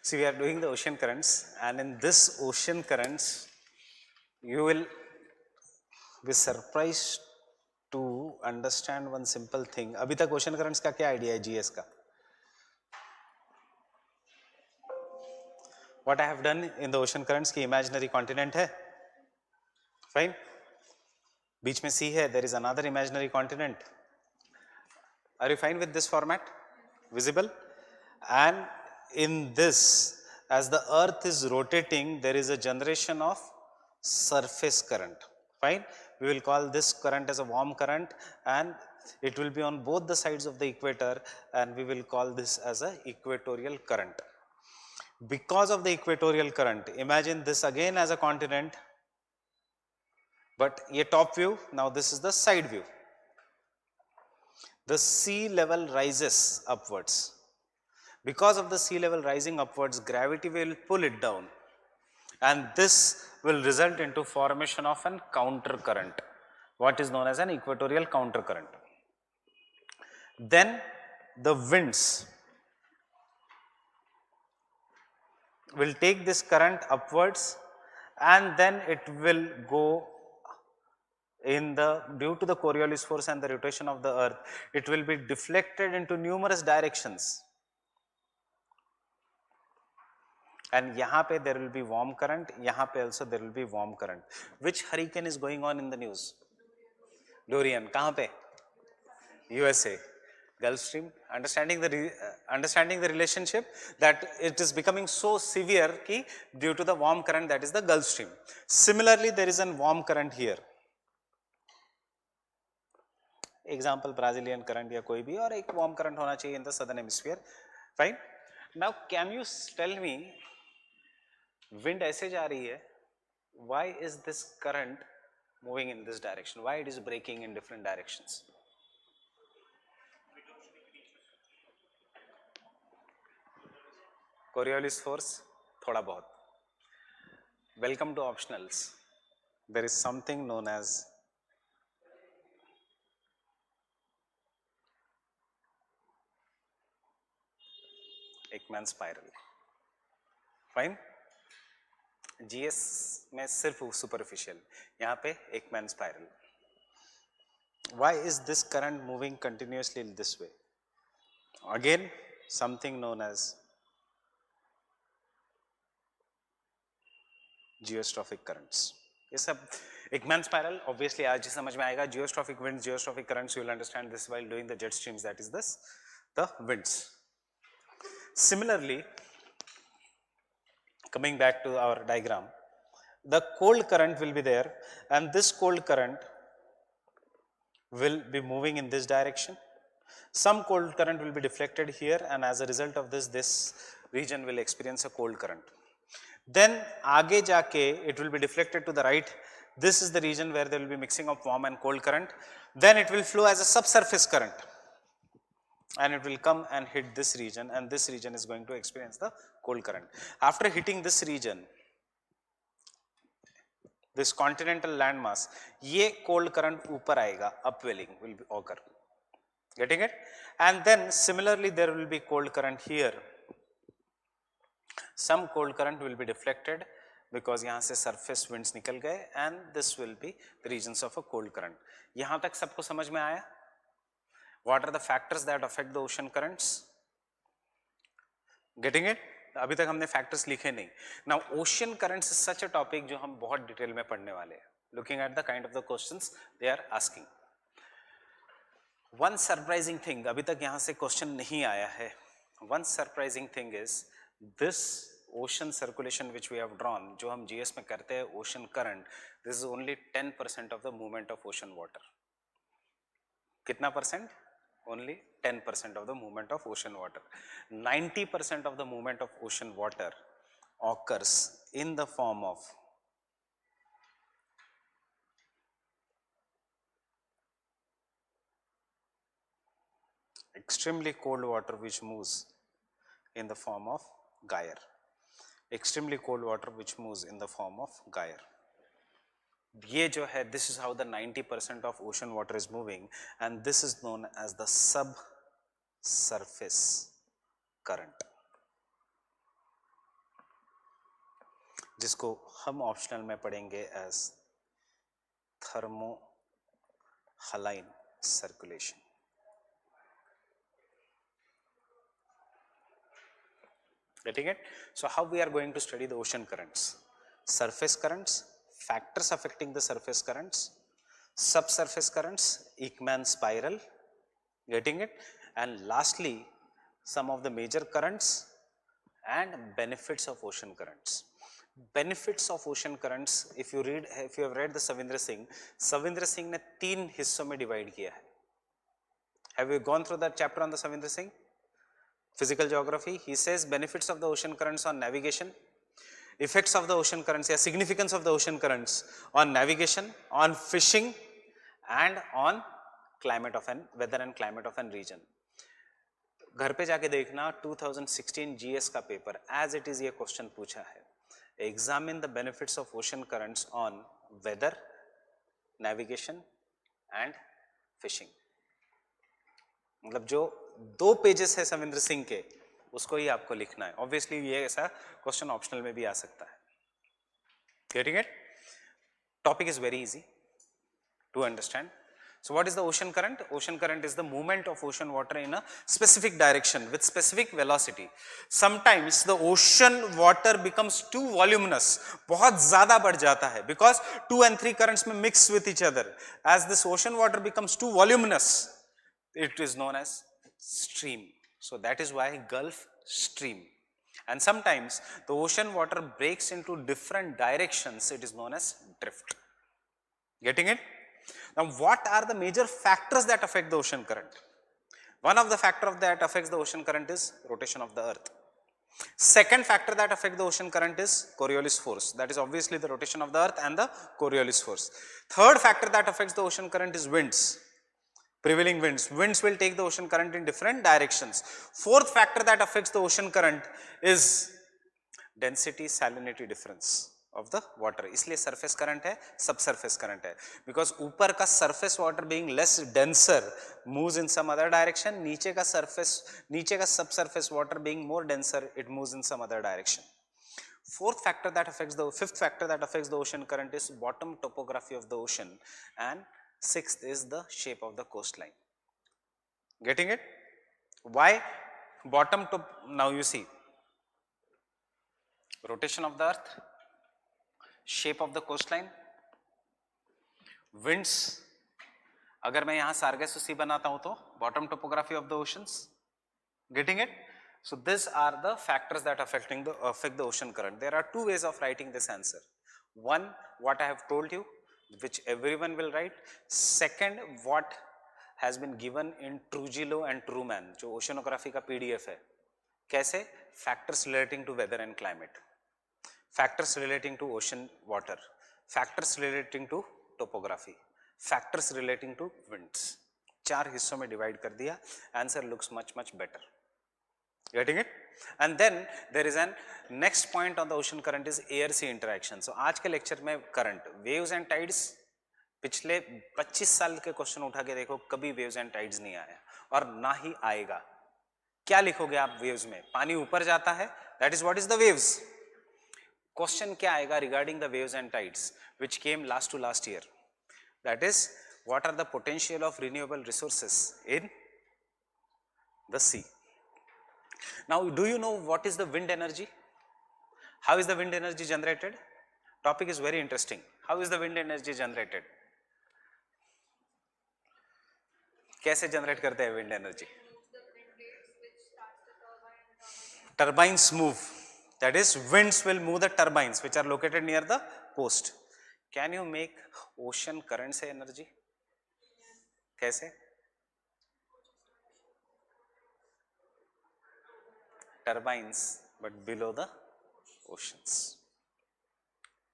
See, we are doing the ocean currents, and in this ocean currents you will be surprised to understand one simple thing. अभी तक ocean currents का क्या idea है GS का? What I have done in the ocean currents की imaginary continent है, fine. बीच में sea है, there is another imaginary continent. Are you fine with this format? Visible? And in this, as the earth is rotating, there is a generation of surface current. Fine? We will call this current as a warm current, and it will be on both the sides of the equator, and we will call this as a equatorial current. Because of the equatorial current, imagine this again as a continent, but a top view. Now this is the side view. The sea level rises upwards. Because of the sea level rising upwards, gravity will pull it down, and this will result into formation of an counter current, what is known as an equatorial counter current. Then the winds will take this current upwards, and then it will go due to the Coriolis force and the rotation of the earth, it will be deflected into numerous directions. And यहाँ पे there will be warm current, यहाँ पे also there will be warm current. Which hurricane is going on in the news? Dorian. कहाँ पे? USA. Gulf Stream. Understanding the relationship, that it is becoming so severe कि due to the warm current, that is the Gulf Stream. Similarly, there is a warm current here. Example Brazilian current या कोई भी, और एक warm current होना चाहिए in the southern hemisphere. Fine. Now, can you tell me, wind ऐसे जा रही है, why is this current moving in this direction? Why it is breaking in different directions? Coriolis force, thoda bahut. Welcome to optionals. There is something known as Ekman spiral. Fine. GS में सिर्फ superficial, यहाँ पे Ekman spiral. Why is this current moving continuously in this way? Again, something known as geostrophic currents. ये सब Ekman spiral, obviously आज ही समझ में आएगा. Geostrophic winds, geostrophic currents, you will understand this while doing the jet streams, that is this, the winds. Similarly, coming back to our diagram, the cold current will be there, and this cold current will be moving in this direction. Some cold current will be deflected here, and as a result of this, this region will experience a cold current. Then आगे जाके it will be deflected to the right. This is the region where there will be mixing of warm and cold current. Then it will flow as a subsurface current, and it will come and hit this region, and this region is going to experience the cold current. After hitting this region, this continental landmass, ये cold current ऊपर आएगा, upwelling will occur. Getting it? And then similarly there will be cold current here. Some cold current will be deflected because यहाँ से surface winds निकल गए, and this will be the regions of a cold current. यहाँ तक सबको समझ में आया? What are the factors that affect the ocean currents? Getting it? अभी तक हमने factors लिखे नहीं. Now, ocean currents is such a topic जो हम बहुत detail में पढ़ने वाले हैं. Looking at the kind of the questions they are asking. One surprising thing, अभी तक यहाँ से question नहीं आया है. One surprising thing is this ocean circulation which we have drawn, जो हम GS में करते हैं ocean current, this is only 10% of the movement of ocean water. कितना percent? Only 10% of the movement of ocean water. 90% of the movement of ocean water occurs in the form of extremely cold water which moves in the form of gyre. Extremely cold water which moves in the form of gyre. ये जो है, this is how the 90% of ocean water is moving, and this is known as the subsurface current. जिसको हम optional में पढ़ेंगे as thermohaline circulation. Getting it? So how we are going to study the ocean currents? Surface currents, factors affecting the surface currents, subsurface currents, Ekman spiral, getting it? And lastly, some of the major currents and benefits of ocean currents. Benefits of ocean currents, if you have read the Savindra Singh ने 3 हिस्सों में divide किया है. Have you gone through that chapter on the Savindra Singh? Physical geography. He says benefits of the ocean currents on navigation, effects of the ocean currents या significance of the ocean currents on navigation, on fishing and on climate of an weather and climate of an region. घर पे जाके देखना 2016 GS का paper as it is ये question पूछा है. Examine the benefits of ocean currents on weather, navigation and fishing. मतलब जो 2 पेजेस है सविंद्र सिंह के उसको ही आपको लिखना है. ऑब्वियसली ये ऐसा क्वेश्चन ऑप्शनल में भी आ सकता है. Getting it? Topic is very easy to understand. So what is the ocean current? Ocean current is the movement of ocean water in a specific direction with specific velocity. Sometimes the ocean water becomes too voluminous, बहुत ज़्यादा बढ़ जाता है because 2 and 3 currents में mix with each other. As this ocean water becomes too voluminous, it is known as stream. So that is why Gulf Stream. And sometimes the ocean water breaks into different directions. It is known as drift. Getting it? Now, what are the major factors that affect the ocean current? One of the factors that affects the ocean current is rotation of the earth. Second factor that affects the ocean current is Coriolis force. That is obviously the rotation of the earth and the Coriolis force. Third factor that affects the ocean current is winds. Prevailing winds. Winds will take the ocean current in different directions. Fourth factor that affects the ocean current is density salinity difference of the water. इसलिए surface current है, subsurface current है. Because ऊपर का surface water being less denser moves in some other direction. नीचे का subsurface water being more denser, it moves in some other direction. Fifth factor that affects the ocean current is bottom topography of the ocean, and sixth is the shape of the coastline. Getting it? Why bottom top? Now you see rotation of the earth, shape of the coastline, winds. अगर मैं यहाँ सार्गेसो सी बनाता हूँ तो bottom topography of the oceans. Getting it? So these are the factors that affect the ocean current. There are 2 ways of writing this answer. One, what I have told you, which everyone will write. Second, what has been given in Trujillo and Truman, जो oceanography का PDF है. कैसे? Factors relating to weather and climate, factors relating to ocean water, factors relating to topography, factors relating to winds. 4 हिस्सों में divide कर दिया. Answer looks much better. Getting it? And then there is an next point on the ocean current is air sea interaction. So आज के lecture में current, waves and tides, पिछले 25 साल के क्वेश्चन उठा के देखो, कभी waves and tides नहीं आया और ना ही आएगा. क्या लिखोगे आप waves में? पानी ऊपर जाता है, that is what is the waves. Question क्या आएगा regarding the waves and tides which came last to last year? That is, what are the potential of renewable resources in the sea? Now, do you know what is the wind energy? How is the wind energy generated? Topic is very interesting. How is the wind energy generated? कैसे generate करते हैं wind energy? Turbines move. That is, winds will move the turbines which are located near the coast. Can you make ocean current से energy? कैसे? Turbines, but below the oceans.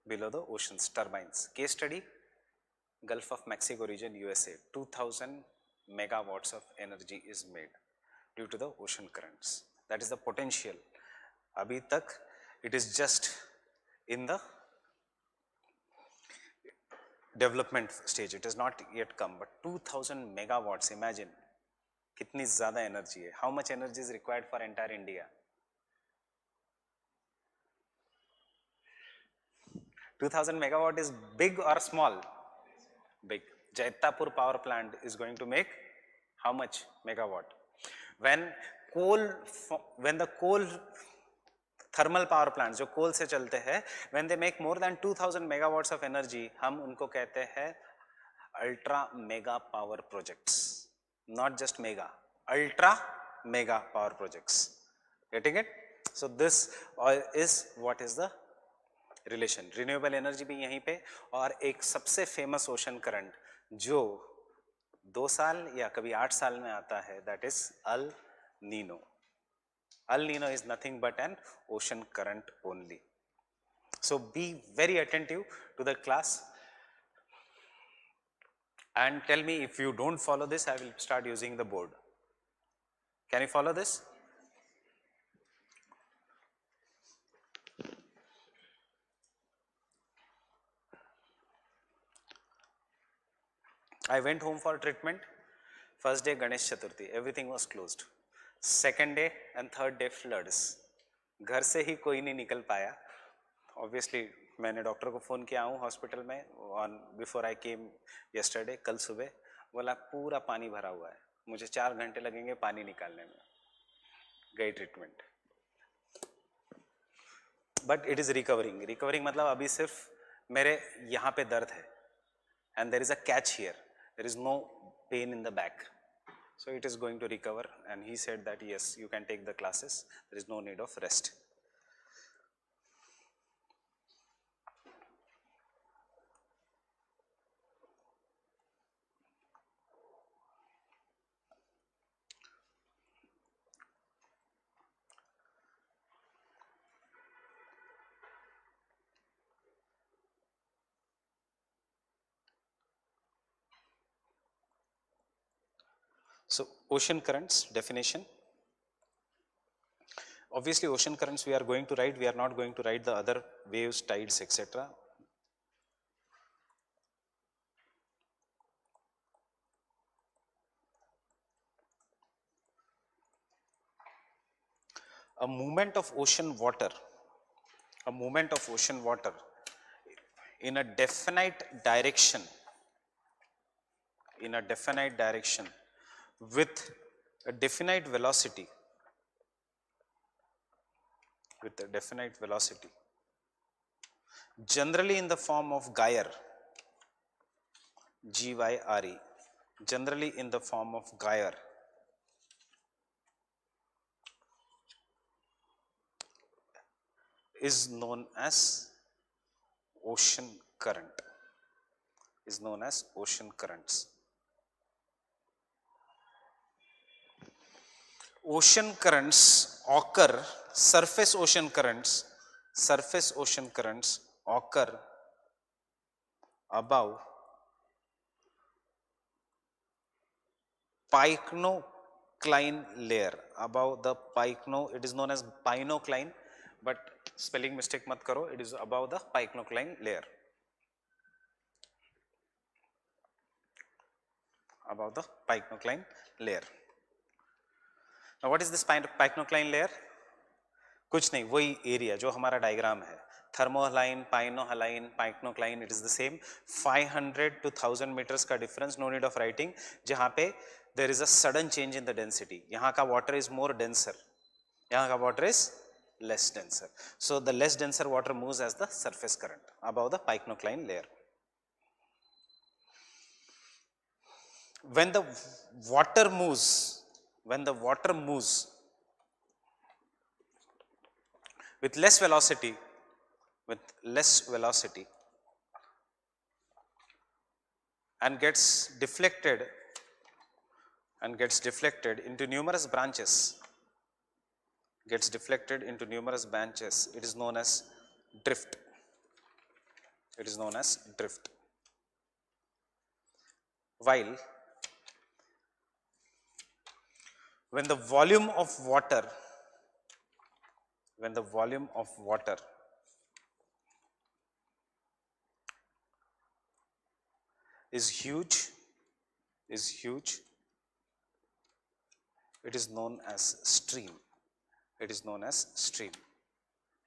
Below the oceans, turbines. Case study, Gulf of Mexico region, USA. 2000 megawatts of energy is made due to the ocean currents. That is the potential. Abhi tak it is just in the development stage. It has not yet come, but 2000 megawatts, imagine कितनी ज़्यादा energy है. How much energy is required for entire India? 2000 megawatt is big or small? Big. Jaitapur power plant is going to make how much megawatt? When the coal thermal power plants जो coal से चलते हैं, when they make more than 2000 megawatts of energy, हम उनको कहते हैं ultra mega power projects. Not just mega, ultra mega power projects. Getting it? So this is what is the relation. Renewable energy भी यहीं पे, और एक सबसे फेमस ओशन करंट जो 2 साल या कभी 8 साल में आता है, that is El Nino. El Nino is nothing but an ocean current only. So be very attentive to the class and tell me if you don't follow this, I will start using the board. Can you follow this? I went home for treatment. First day Ganesh Chaturthi, everything was closed. Second day and third day floods. घर से ही कोई नहीं निकल पाया. Obviously मैंने doctor को phone किया हूँ हॉस्पिटल में, on before I came yesterday, कल सुबह. बोला पूरा पानी भरा हुआ है, मुझे 4 घंटे लगेंगे पानी निकालने में. गई treatment. But it is recovering. Recovering मतलब अभी सिर्फ मेरे यहाँ पे दर्द है, and there is a catch here. There is no pain in the back. So it is going to recover, and he said that yes, you can take the classes. There is no need of rest. So ocean currents definition. Obviously ocean currents we are going to write, we are not going to write the other waves, tides, etc. A movement of ocean water in a definite direction, with a definite velocity, generally in the form of gyre, G-Y-R-E, generally in the form of gyre, is known as ocean current, currents. Ocean currents occur, surface ocean currents occur above pycnocline layer, above the it is known as pinocline, but spelling mistake mat karo, it is above the pycnocline layer. Above the pycnocline layer. Now what is this pycnocline layer? कुछ नहीं, वही area जो हमारा diagram है. Thermohaline, pycnohaline, pycnocline, it is the same. 500 to 1000 meters का difference, no need of writing. जहाँ पे there is a sudden change in the density. यहाँ का वाटर इज मोर डेंसर, यहाँ का water is less denser. So the less denser water moves as the surface current above the pycnocline layer. When the water moves with less velocity and gets deflected into numerous branches, it is known as drift. While when the volume of water is huge, it is known as stream.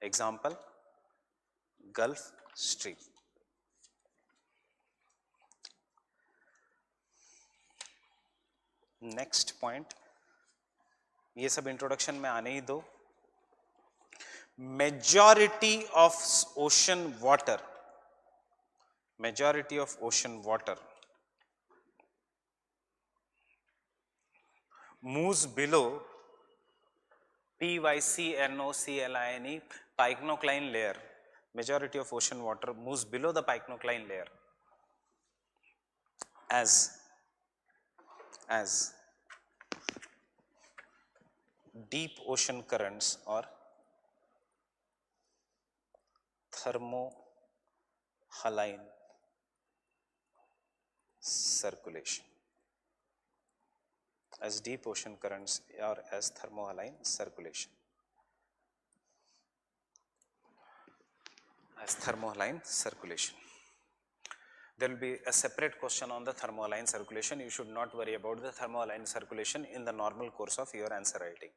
Example, Gulf stream. Next point, ये सब introduction में आने ही दो. Majority of ocean water moves below PYCNOCLINE, pycnocline layer. Majority of ocean water moves below the pycnocline layer as deep ocean currents or thermohaline circulation. As deep ocean currents or as thermohaline circulation. As thermohaline circulation. There will be a separate question on the thermohaline circulation. You should not worry about the thermohaline circulation in the normal course of your answer writing.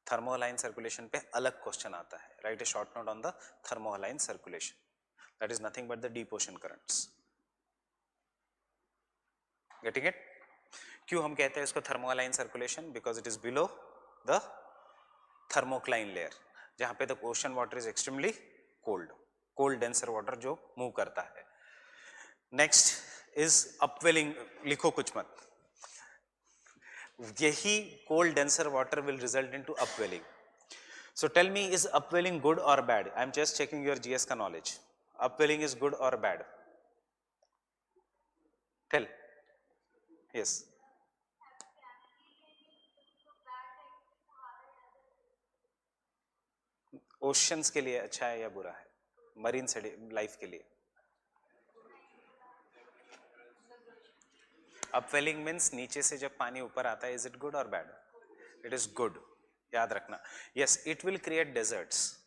Thermohaline circulation पे अलग question आता है. Write a short note on the thermohaline circulation. That is nothing but the deep ocean currents. Getting it? क्यों हम कहते हैं इसको thermohaline circulation? Because it is below the thermocline layer, जहाँ पे the ocean water is extremely cold denser water जो move करता है. Next is upwelling. लिखो कुछ मत. यही cold denser water will result into upwelling. So tell me, is upwelling good or bad? I am just checking your GS का knowledge. Upwelling is good or bad? Tell. Yes. Oceans के लिए अच्छा है या बुरा है? Marine life के लिए. Upwelling means नीचे से जब पानी ऊपर आता है, is it good or bad? It is good. याद रखना. Yes, it will create deserts.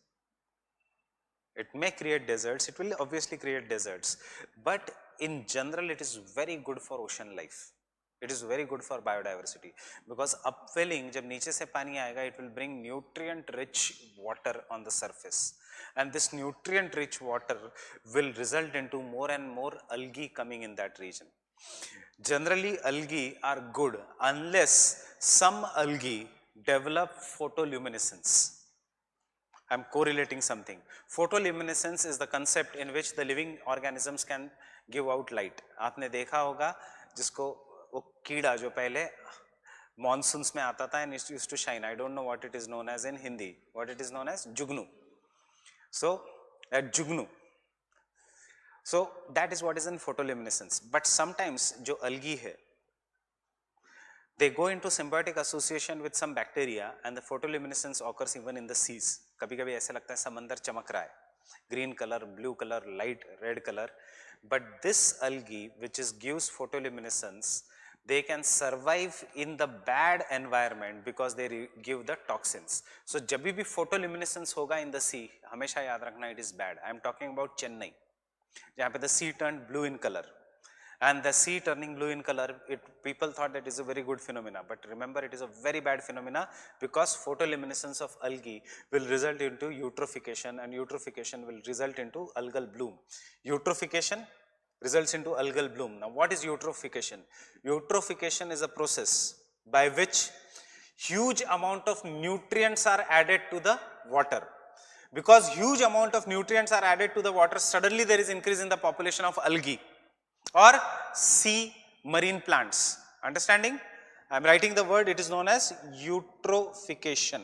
It may create deserts. It will obviously create deserts. But in general, it is very good for ocean life. It is very good for biodiversity. Because upwelling, जब नीचे से पानी आएगा, it will bring nutrient-rich water on the surface. And this nutrient-rich water will result into more and more algae coming in that region. Generally, algae are good unless some algae develop photoluminescence. I am correlating something. Photoluminescence is the concept in which the living organisms can give out light. आपने देखा होगा जिसको वो कीड़ा जो पहले monsoons में आता था and it used to shine. I don't know what it is known as in Hindi. What it is known as? Jugnu. So, at Jugnu. So that is what is in photoluminescence. But sometimes जो algae है, they go into symbiotic association with some bacteria and the photoluminescence occurs even in the seas. कभी-कभी ऐसे लगता है समंदर चमक रहा है. Green color, blue color, light red color. But this algae which gives photoluminescence, they can survive in the bad environment because they give the toxins. So जब भी photoluminescence होगा in the sea, हमेशा याद रखना it is bad. I am talking about Chennai. जहाँ पे the sea turned blue in color, and the sea turning blue in color, people thought that is a very good phenomena, but remember it is a very bad phenomena because photoluminescence of algae will result into eutrophication, and eutrophication will result into algal bloom. Eutrophication results into algal bloom. Now what is eutrophication? Eutrophication is a process by which huge amount of nutrients are added to the water. Because huge amount of nutrients are added to the water, suddenly there is increase in the population of algae or sea marine plants. Understanding? I am writing the word, it is known as eutrophication.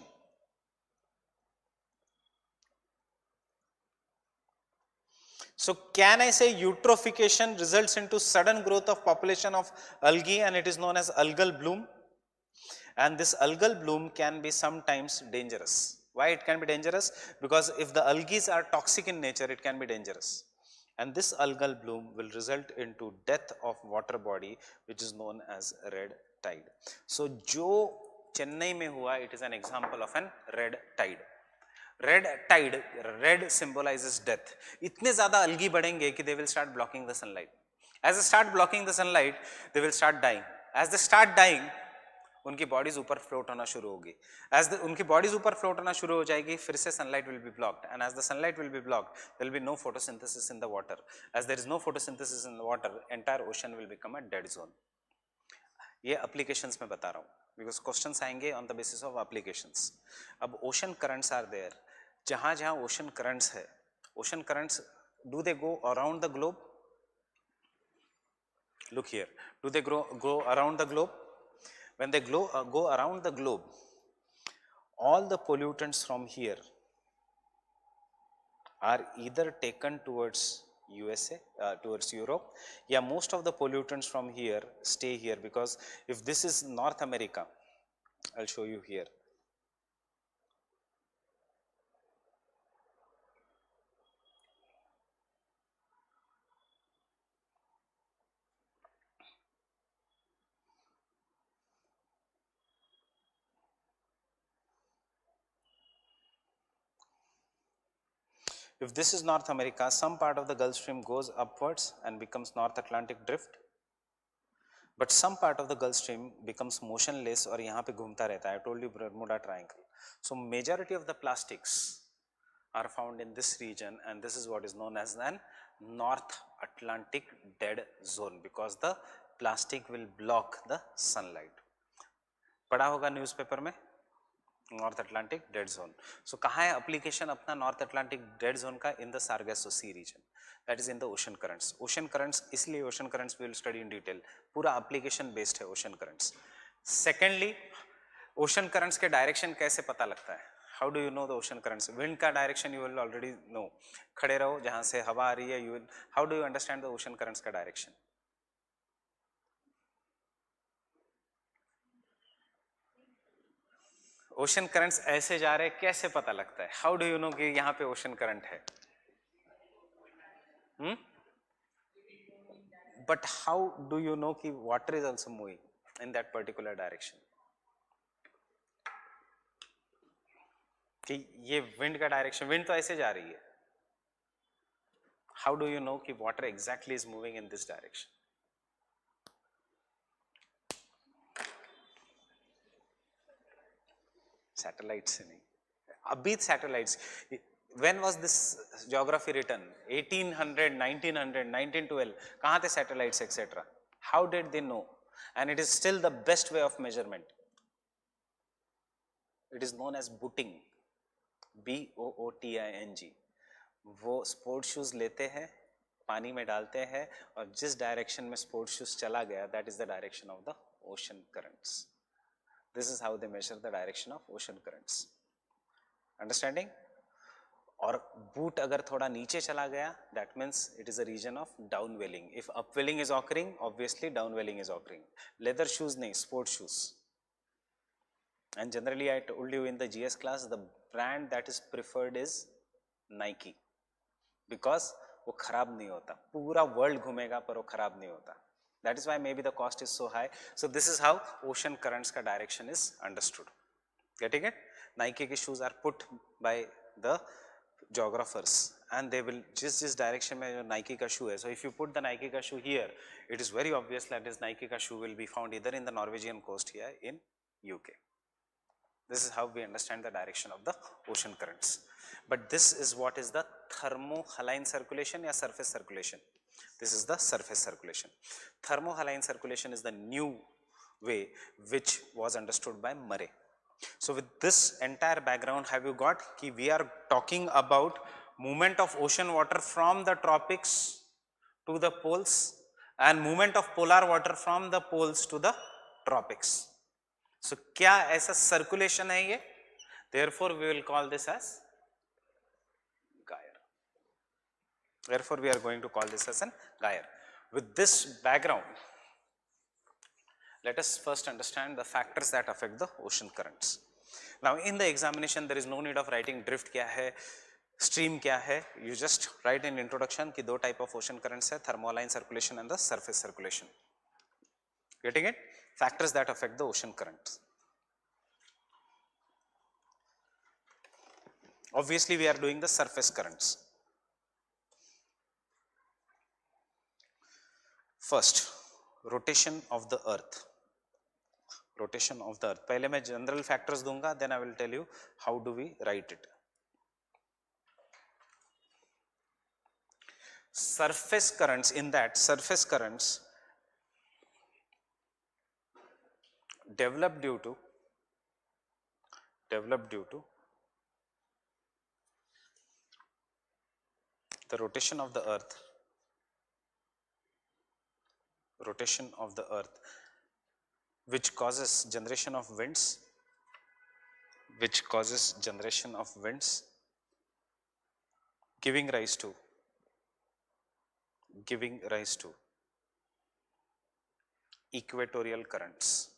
So can I say eutrophication results into sudden growth of population of algae and it is known as algal bloom? And this algal bloom can be sometimes dangerous. Why it can be dangerous? Because if the algae are toxic in nature, it can be dangerous. And this algal bloom will result into death of water body, which is known as red tide. So जो चेन्नई में हुआ, it is an example of an red tide. Red tide, red symbolizes death. इतने ज़्यादा algae बढ़ेंगे कि they will start blocking the sunlight. As they start blocking the sunlight, they will start dying. As they start dying, उनकी bodies ऊपर float होना शुरू होगी. As उनकी बॉडीज ऊपर फ्लोट होना शुरू हो जाएगी, फिर से sunlight will be blocked, and as the sunlight will be blocked there will be no photosynthesis in the water. As there is no photosynthesis in the water, entire ocean will become a dead zone. ये applications में बता रहा हूँ because questions आएंगे on the basis of applications. अब ocean currents are there. जहां जहां ocean currents है, ocean currents do they go around the globe? Look here, do they go around the globe? When they go around the globe, all the pollutants from here are either taken towards USA, towards Europe, yeah, most of the pollutants from here stay here, because if this is North America, I'll show you here. If this is North America, some part of the Gulf Stream goes upwards and becomes North Atlantic drift, but some part of the Gulf Stream becomes motionless और यहाँ पे घूमता रहता है. I told you Bermuda Triangle. So majority of the plastics are found in this region, and this is what is known as an North Atlantic dead zone, because the plastic will block the sunlight. पढ़ा होगा newspaper में North Atlantic dead zone. So कहाँ है application अपना North Atlantic dead zone का? In the Sargasso Sea region, that is in the ocean currents. Ocean currents इसलिए ocean currents we will study in detail, पूरा application based है ocean currents. Secondly, ocean currents के direction कैसे पता लगता है? How do you know the ocean currents? Wind का direction you will already know. खड़े रहो जहां से हवा आ रही है, you will. How do you understand the ocean currents का डायरेक्शन? ओशन करंट्स ऐसे जा रहे, कैसे पता लगता है? हाउ डू यू नो कि यहाँ पे ओशन करंट है? But how do you know कि water is also moving in that particular direction? कि ये विंड का डायरेक्शन, विंड तो ऐसे जा रही है. हाउ डू यू नो कि water exactly is moving in this direction? Satellite से नहीं, अभी satellites. when was this geography written? 1800, 1900, 1912. कहाँ थे satellites etc.? How did they know? And it is still the best way of measurement. It is known as booting, BOOTING. वो sport shoes लेते हैं, पानी में डालते हैं, और जिस डायरेक्शन में स्पोर्ट शूज चला गया, that is the direction of the ocean currents. This is how they measure the direction of ocean currents. Understanding? और बूट अगर थोड़ा नीचे चला गया, that means it is a region of downwelling. If upwelling is occurring, obviously downwelling is occurring. Leather shoes नहीं, sport shoes. And generally I told you in the GS class, the brand that is preferred is Nike, because वो खराब नहीं होता. पूरा world घूमेगा पर वो खराब नहीं होता. That is why maybe the cost is so high. So this is how ocean currents का direction is understood. Getting it? Nike के shoes are put by the geographers, and they will जिस direction में जो Nike का shoe है. So if you put the Nike का shoe here, it is very obvious that this Nike का shoe will be found either in the Norwegian coast here in UK. This is how we understand the direction of the ocean currents. But this is what is the thermohaline circulation or surface circulation. This is the surface circulation. Thermohaline circulation is the new way which was understood by Murray. So with this entire background, have you got कि we are talking about movement of ocean water from the tropics to the poles and movement of polar water from the poles to the tropics. So क्या ऐसा circulation है ये? Therefore we will call this as gyre. Therefore we are going to call this as an gyre. With this background, let us first understand the factors that affect the ocean currents. Now in the examination there is no need of writing drift क्या है, stream क्या है. You just write in introduction कि दो type of ocean currents है, thermohaline circulation and the surface circulation. Getting it? Factors that affect the ocean currents. Obviously we are doing the surface currents. First, rotation of the earth. rotation of the earth. पहले मैं general factors दूंगा, then I will tell you how do we write it. Surface currents, in that surface currents develop due to the rotation of the earth, which causes generation of winds, giving rise to equatorial currents,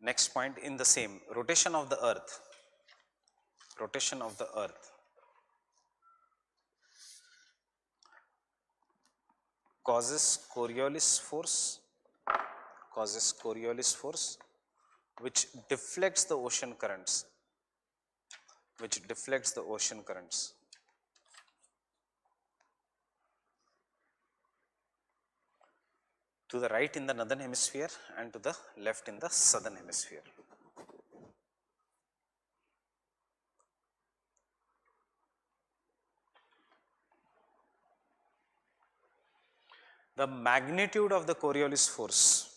Next point in the same, rotation of the earth causes Coriolis force, which deflects the ocean currents, to the right in the northern hemisphere and to the left in the southern hemisphere. The magnitude of the Coriolis force,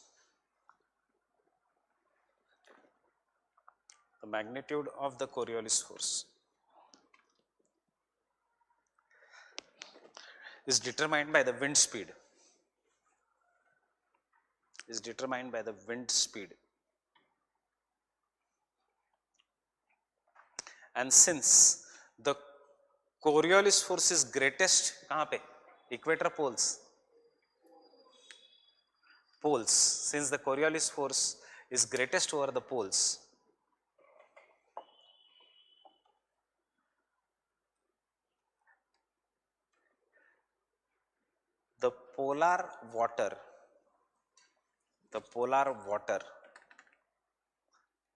is determined by the wind speed, and since the Coriolis force is greatest कहाँ पे? Equator poles, since the Coriolis force is greatest over the poles, the polar water,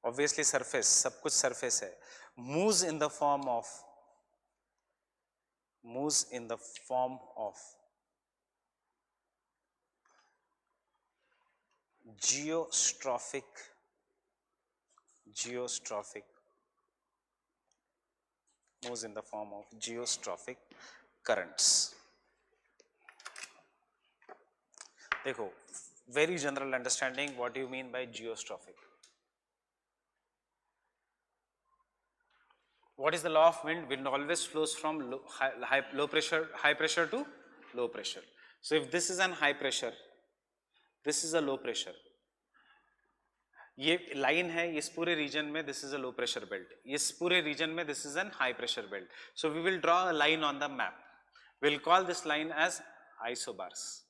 obviously surface, सब कुछ surface है, moves in the form of geostrophic currents. देखो, very general understanding, what do you mean by geostrophic? What is the law of wind? Wind always flows from high pressure to low pressure. So if this is an high pressure, this is a low pressure, ये line है, इस पूरे reason में this is a low pressure belt, इस पूरे reason में this is an high pressure belt. So we will draw a line on the map. We'll call this line as isobars.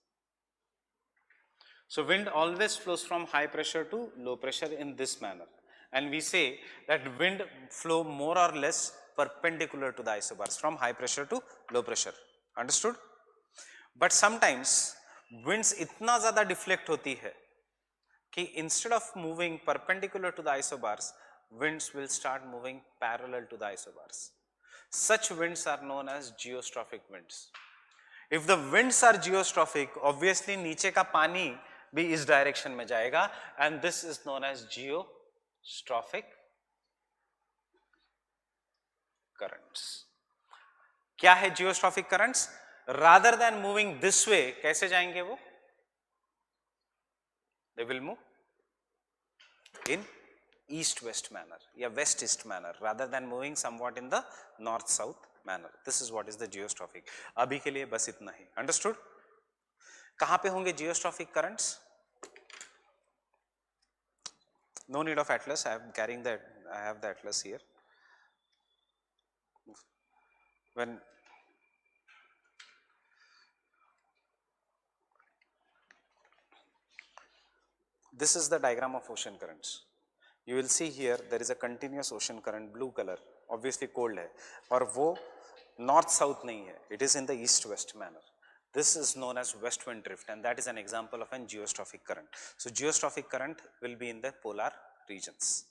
So wind always flows from high pressure to low pressure in this manner, and we say that wind flow more or less perpendicular to the isobars from high pressure to low pressure. Understood? But sometimes winds इतना ज़्यादा deflect होती है कि instead of moving perpendicular to the isobars, winds will start moving parallel to the isobars. Such winds are known as geostrophic winds. If the winds are geostrophic, obviously नीचे का पानी भी इस डायरेक्शन में जाएगा, and this is known as geostrophic currents. क्या है geostrophic currents? Rather than moving this way, कैसे जाएंगे वो? They will move in east-west manner या west-east manner, rather than moving somewhat in the north-south manner. This is what is the geostrophic. अभी के लिए बस इतना ही. Understood? कहाँ पे होंगे geostrophic currents? No need of atlas. I am carrying that. I have the atlas here. When this is the diagram of ocean currents. You will see here there is a continuous ocean current, blue color. Obviously cold है, और वो north south नहीं है. It is in the east west manner. This is known as west wind drift, and that is an example of an geostrophic current. So geostrophic current will be in the polar regions.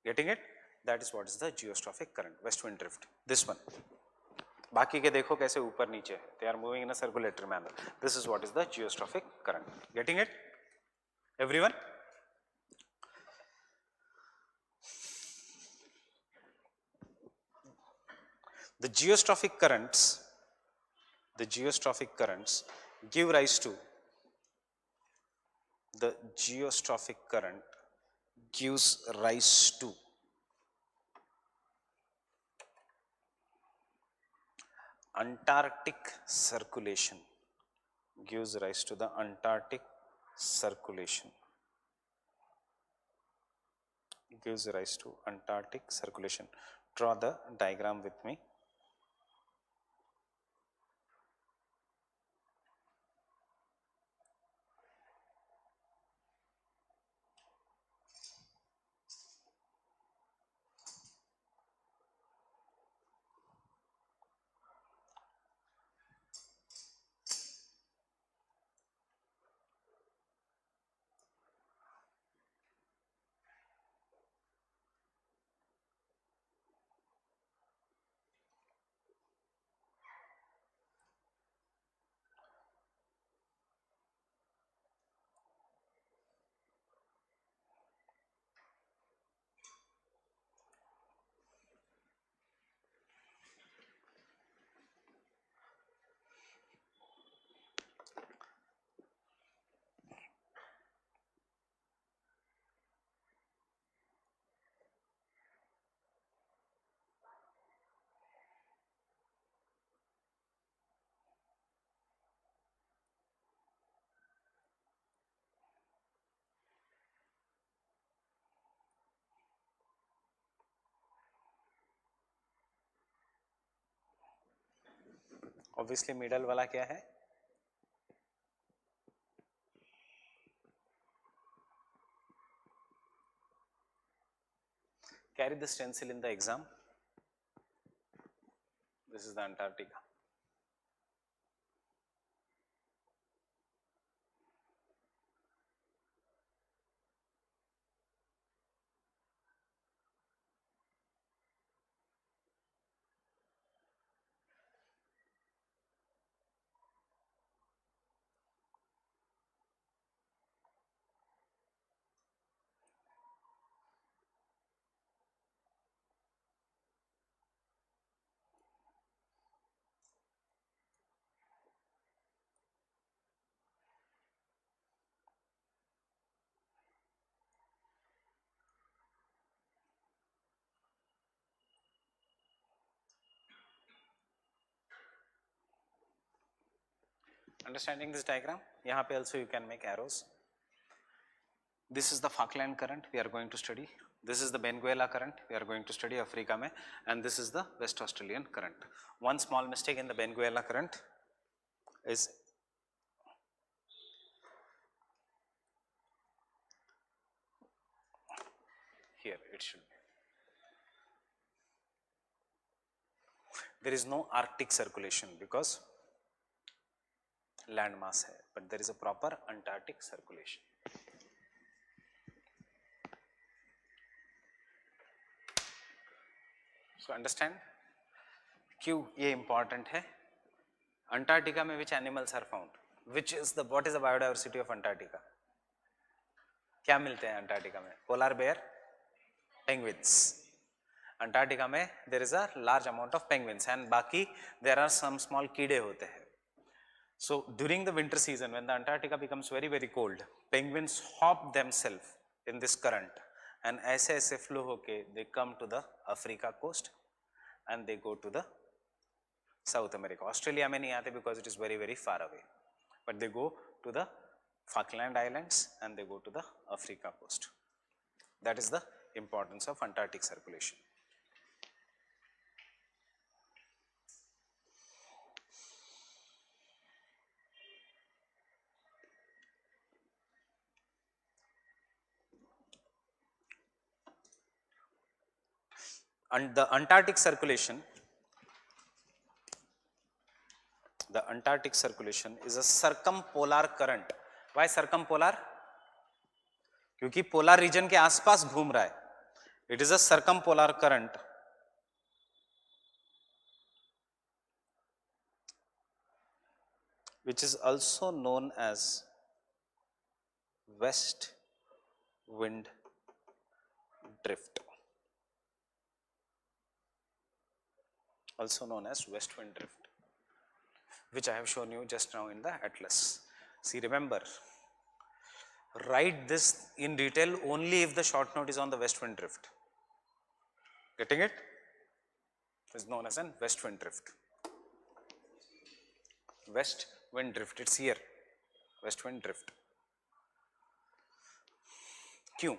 Getting it? That is what is the geostrophic current, west wind drift. This one. बाकी के देखो कैसे ऊपर नीचे है. They are moving in a circulatory manner. This is what is the geostrophic current. Getting it? Everyone? The geostrophic currents give rise to, the geostrophic current gives rise to Antarctic circulation, gives rise to the Antarctic circulation, gives rise to Antarctic circulation. Draw the diagram with me. Obviously middle वाला क्या है? Carry the stencil in the exam. This is the Antarctica. Understanding this diagram? यहाँ पे also you can make arrows. This is the Falkland current we are going to study. This is the Benguela current we are going to study Africa में, and this is the West Australian current. One small mistake in the Benguela current is here, it should be. There is no Arctic circulation because land mass hai, but there is a proper Antarctic circulation. So understand? क्यों ये important है? Antarctica में which animals are found? What is the biodiversity of Antarctica? क्या मिलते हैं Antarctica में? Polar bear, penguins. Antarctica में there is a large amount of penguins and बाकी there are some small कीड़े होते हैं. So during the winter season when the Antarctica becomes very cold, penguins hop themselves in this current and ऐसे flow होके they come to the Africa coast and they go to the South America. Australia में नहीं आते because it is very far away, but they go to the Falkland Islands and they go to the Africa coast. That is the importance of Antarctic circulation. And the Antarctic circulation The Antarctic circulation is a circumpolar current. Why circumpolar? क्योंकि polar region के आसपास घूम रहा है. It is a circumpolar current which is also known as west wind drift. Also known as west wind drift, which I have shown you just now in the atlas. See, remember, write this in detail only if the short note is on the west wind drift. Getting it? It is known as an west wind drift. West wind drift, it's here. West wind drift. Q.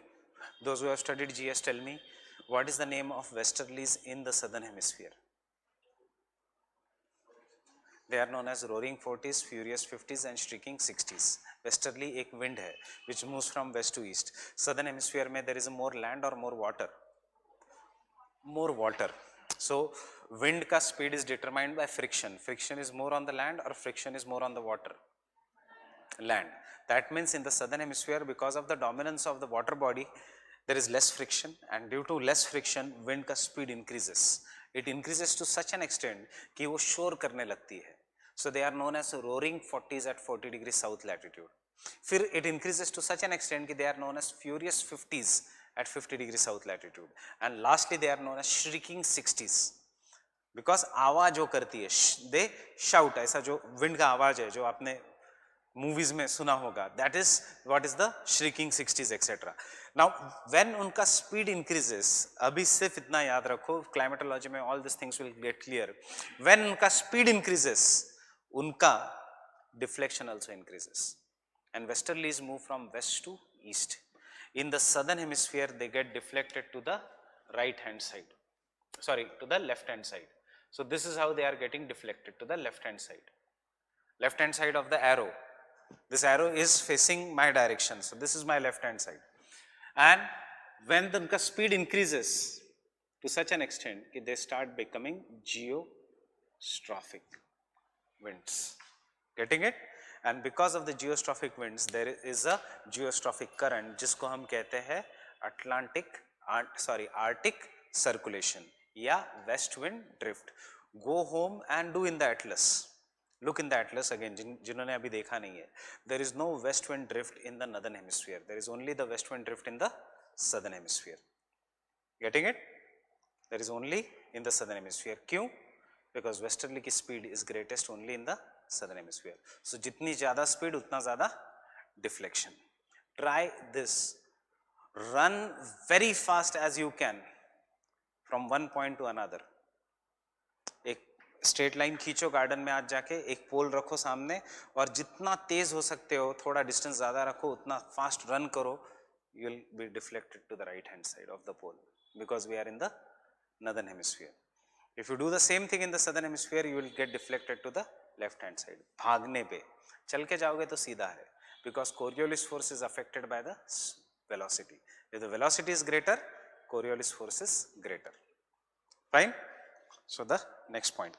Those who have studied GS, tell me, what is the name of westerlies in the southern hemisphere? They are known as roaring 40s, furious 50s and streaking 60s. Westerly एक wind है which moves from west to east. Southern hemisphere में there is more land or more water? More water. So wind का speed is determined by friction. Friction is more on the land or friction is more on the water? Land. That means in the southern hemisphere, because of the dominance of the water body, there is less friction, and due to less friction wind का speed increases. It increases to such an extent कि वो शोर करने लगती है. So they are known as roaring 40s at 40 degrees south latitude. फिर it increases to such an extent कि they are known as furious 50s at 50 degrees south latitude. And lastly they are known as shrieking 60s. Because आवाज जो करती है, they shout, ऐसा जो wind का आवाज है जो आपने movies में सुना होगा, that is what is the shrieking 60s etc. Now when उनका speed increases, अभी सिर्फ इतना याद रखो, climatology में all these things will get clear. When उनका speed increases, उनका deflection also increases, and westerlies move from west to east. In the southern hemisphere they get deflected to the right hand side, sorry, to the left hand side. So this is how they are getting deflected, to the left hand side of the arrow. This arrow is facing my direction, so this is my left hand side. And when the speed increases to such an extent that they start becoming geostrophic winds. Getting it? And because of the geostrophic winds, there is a geostrophic current जिसको हम कहते हैं Arctic circulation या west wind drift. Go home and do in the atlas. Look in the atlas again, जिन्होंने अभी देखा नहीं है. There is no west wind drift in the northern hemisphere. There is only the west wind drift in the southern hemisphere. Getting it? There is only in the southern hemisphere. क्यों? Because westerly की speed is greatest only in the southern hemisphere. So जितनी ज़्यादा speed उतना ज़्यादा deflection. Try this. Run very fast as you can from one point to another. एक straight line खींचो garden में, आज जाके एक पोल रखो सामने और जितना तेज हो सकते हो, थोड़ा डिस्टेंस ज़्यादा रखो, उतना फास्ट रन करो, you will be deflected to the right hand side of the pole because we are in the northern hemisphere. If you do the same thing in the southern hemisphere, you will get deflected to the left hand side. भागने पे चल के जाओगे तो सीधा है, because Coriolis force is affected by the velocity. If the velocity is greater, Coriolis force is greater. Fine. So the next point.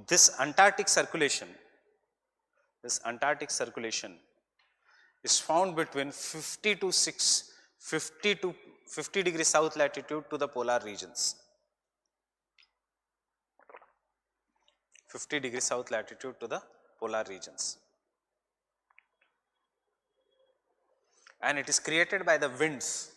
This Antarctic circulation is found between 50 degrees south latitude to the polar regions. 50 degrees south latitude to the polar regions. And it is created by the winds.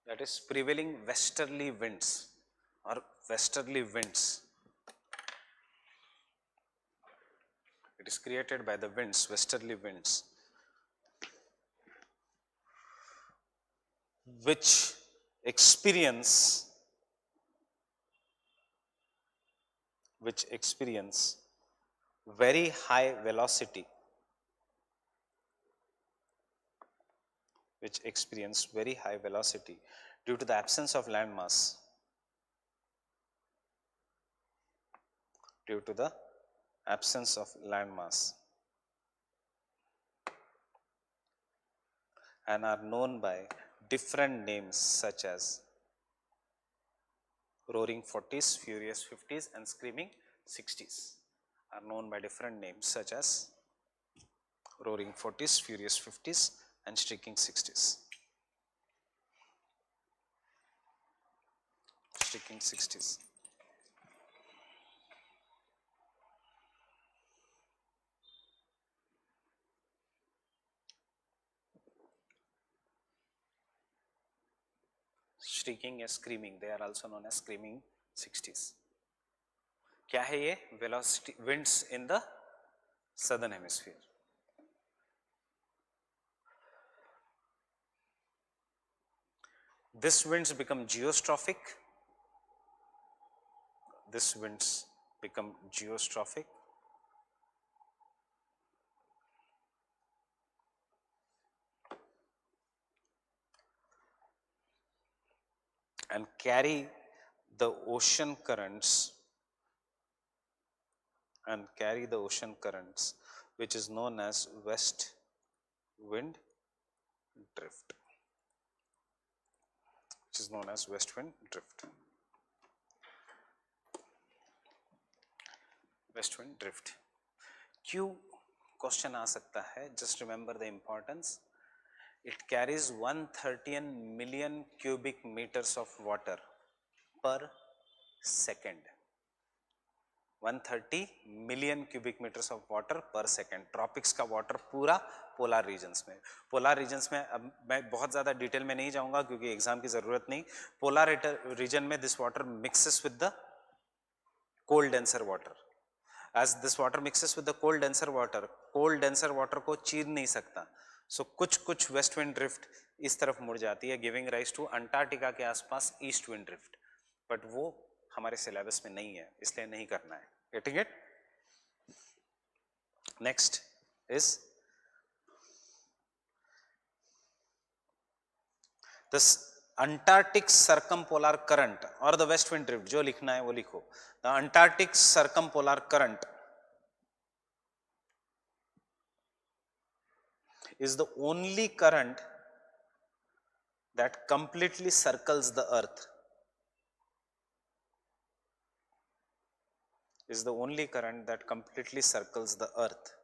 That is prevailing westerly winds or westerly winds. It is created by the winds, westerly winds, which experience very high velocity, due to the absence of land mass. due to the absence of landmass and are known by different names such as roaring 40s, furious 50s and screaming 60s are known by different names such as roaring 40s, furious 50s and streaking 60s. Streaking 60s. Streaking या screaming, they are also known as screaming 60s. क्या है ये? Velocity winds in the southern hemisphere. This winds become geostrophic. This winds become geostrophic. And carry the ocean currents which is known as west wind drift. Which is known as west wind drift. West wind drift. क्यों question आ सकता है? Just remember the importance. It carries 130 million cubic meters of water per second. 130 million cubic meters of water per second. Tropics का water पूरा polar regions में. Polar regions में अब मैं बहुत ज़्यादा डिटेल में नहीं जाऊंगा क्योंकि एग्जाम की ज़रूरत नहीं. पोलर रीजन में this water mixes with the cold denser water. As this water mixes with the cold denser water को चीर नहीं सकता. सो कुछ वेस्ट विंड ड्रिफ्ट इस तरफ मुड़ जाती है, गिविंग राइज टू अंटार्कटिका के आसपास ईस्ट विंड ड्रिफ्ट. बट वो हमारे सिलेबस में नहीं है, इसलिए नहीं करना है. Getting it? Next is the Antarctic circumpolar current और द वेस्ट विंड ड्रिफ्ट. जो लिखना है वो लिखो. The Antarctic circumpolar current is the only current that completely circles the earth. Is the only current that completely circles the earth.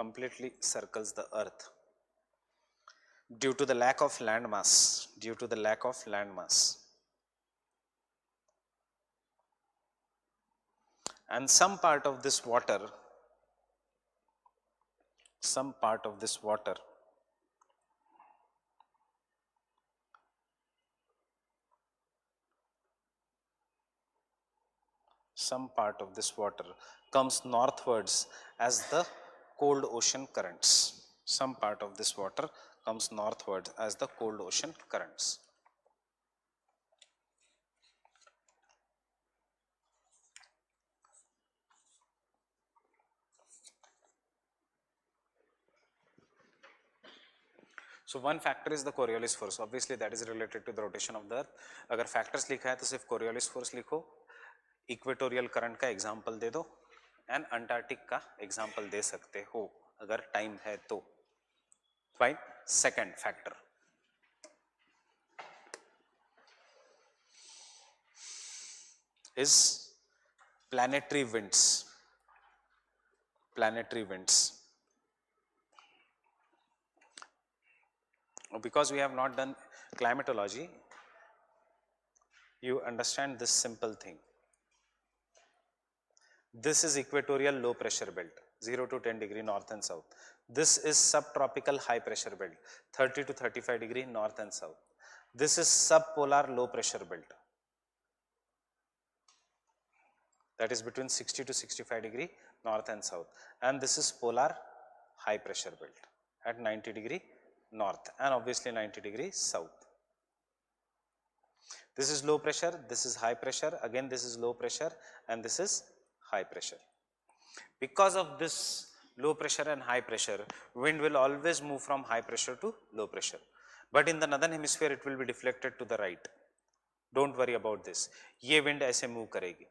Completely circles the earth due to the lack of landmass. Due to the lack of landmass. And some part of this water some part of this water comes northwards as the cold ocean currents. Some part of this water comes northwards as the cold ocean currents. So one factor is the Coriolis force. Obviously that is related to the rotation of the earth. अगर factors लिखा है तो सिर्फ Coriolis force लिखो. Equatorial current का example दे दो and Antarctic का example दे सकते हो अगर time है तो. Fine. Second factor is planetary winds. Planetary winds. Because we have not done climatology, you understand this simple thing. This is equatorial low pressure belt, 0 to 10 degree north and south. This is subtropical high pressure belt, 30 to 35 degree north and south. This is subpolar low pressure belt, that is between 60 to 65 degree north and south. And this is polar high pressure belt at 90 degree north and obviously 90 degree south. This is low pressure, this is high pressure, again this is low pressure and this is high pressure. Because of this low pressure and high pressure, wind will always move from high pressure to low pressure. but in the northern hemisphere it will be deflected to the right. Don't worry about this. ये wind ऐसे move करेगी.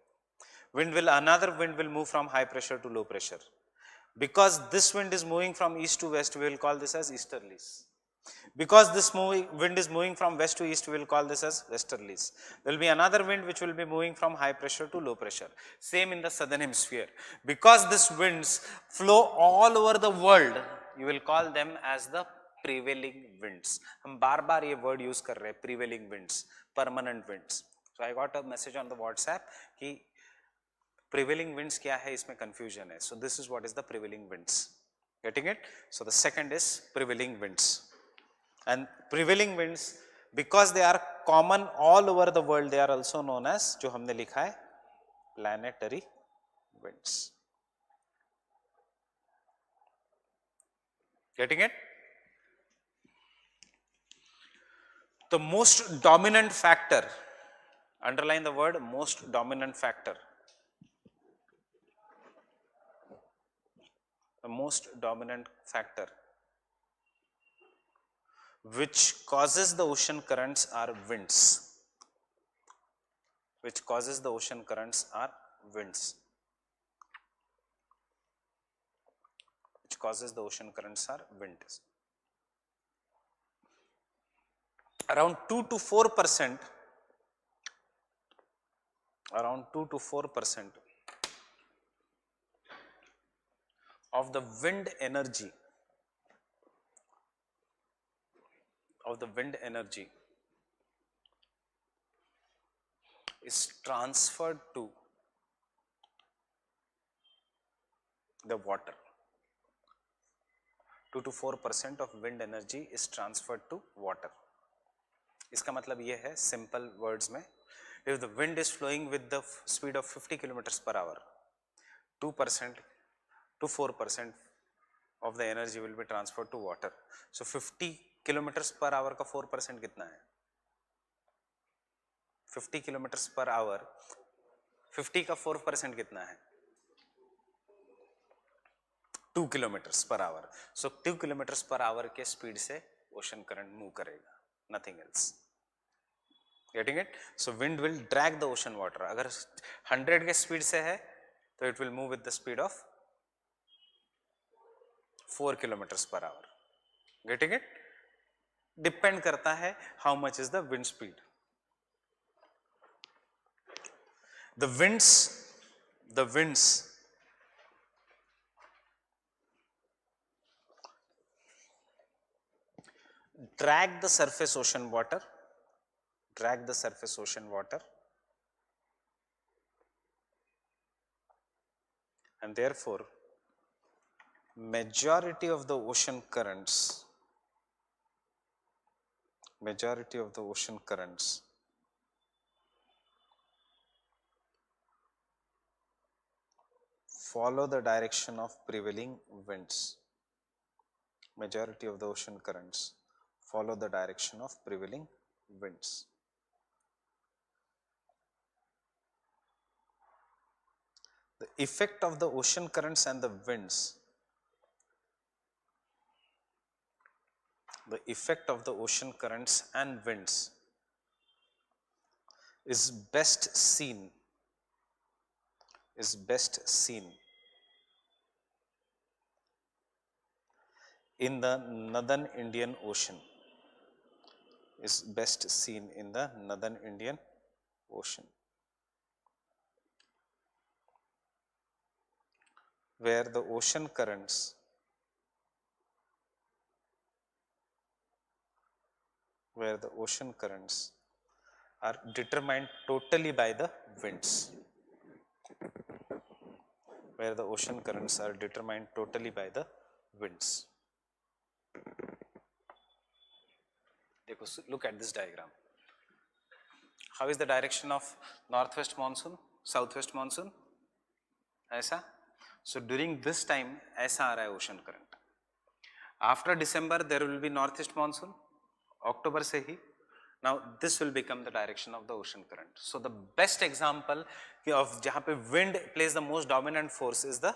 Another wind will move from high pressure to low pressure. Because this wind is moving from east to west, we will call this as easterlies. Because this wind is moving from west to east, we will call this as westerlies. There will be another wind which will be moving from high pressure to low pressure. Same in the southern hemisphere. Because these winds flow all over the world, you will call them as the prevailing winds. हम बार बार ये word use कर रहे हैं, prevailing winds, permanent winds. So I got a message on the WhatsApp कि prevailing winds क्या है, इसमें confusion है. So this is what is the prevailing winds. Getting it? So the second is prevailing winds. And prevailing winds, because they are common all over the world, they are also known as, जो हमने लिखा है, planetary winds. Getting it? The most dominant factor, underline the word most dominant factor. The most dominant factor which causes the ocean currents are winds. Which causes the ocean currents are winds. Which causes the ocean currents are winds. Around 2 to 4%, around 2 to 4% of the wind energy, is transferred to the water. 2 to 4% of wind energy is transferred to water. इसका मतलब ये है, simple words में, if the wind is flowing with the speed of 50 kilometers per hour, 2% to 4% of the energy will be transferred to water. So 50 kilometers per hour का 4% कितना है? 50 kilometers per hour, 50 का 4% कितना है? 2 kilometers per hour. So 2 kilometers per hour के speed से ocean current move करेगा, nothing else. Getting it? So wind will drag the ocean water. अगर 100 के speed से है, तो it will move with the speed of 4 kilometers per hour. Getting it? Depend करता है how much is the wind speed. The winds drag the surface ocean water, and therefore majority of the ocean currents follow the direction of prevailing winds. Majority of the ocean currents follow the direction of prevailing winds. The effect of the ocean currents and the winds, is best seen in the northern Indian Ocean. Where the ocean currents are determined totally by the winds. Look at this diagram. How is the direction of northwest monsoon, southwest monsoon? ऐसा. So during this time ऐसा आ रहा है ocean current. After December there will be northeast monsoon, October से ही. Now this will become the direction of the ocean current. So the best example of जहाँ पे wind plays the most dominant force is the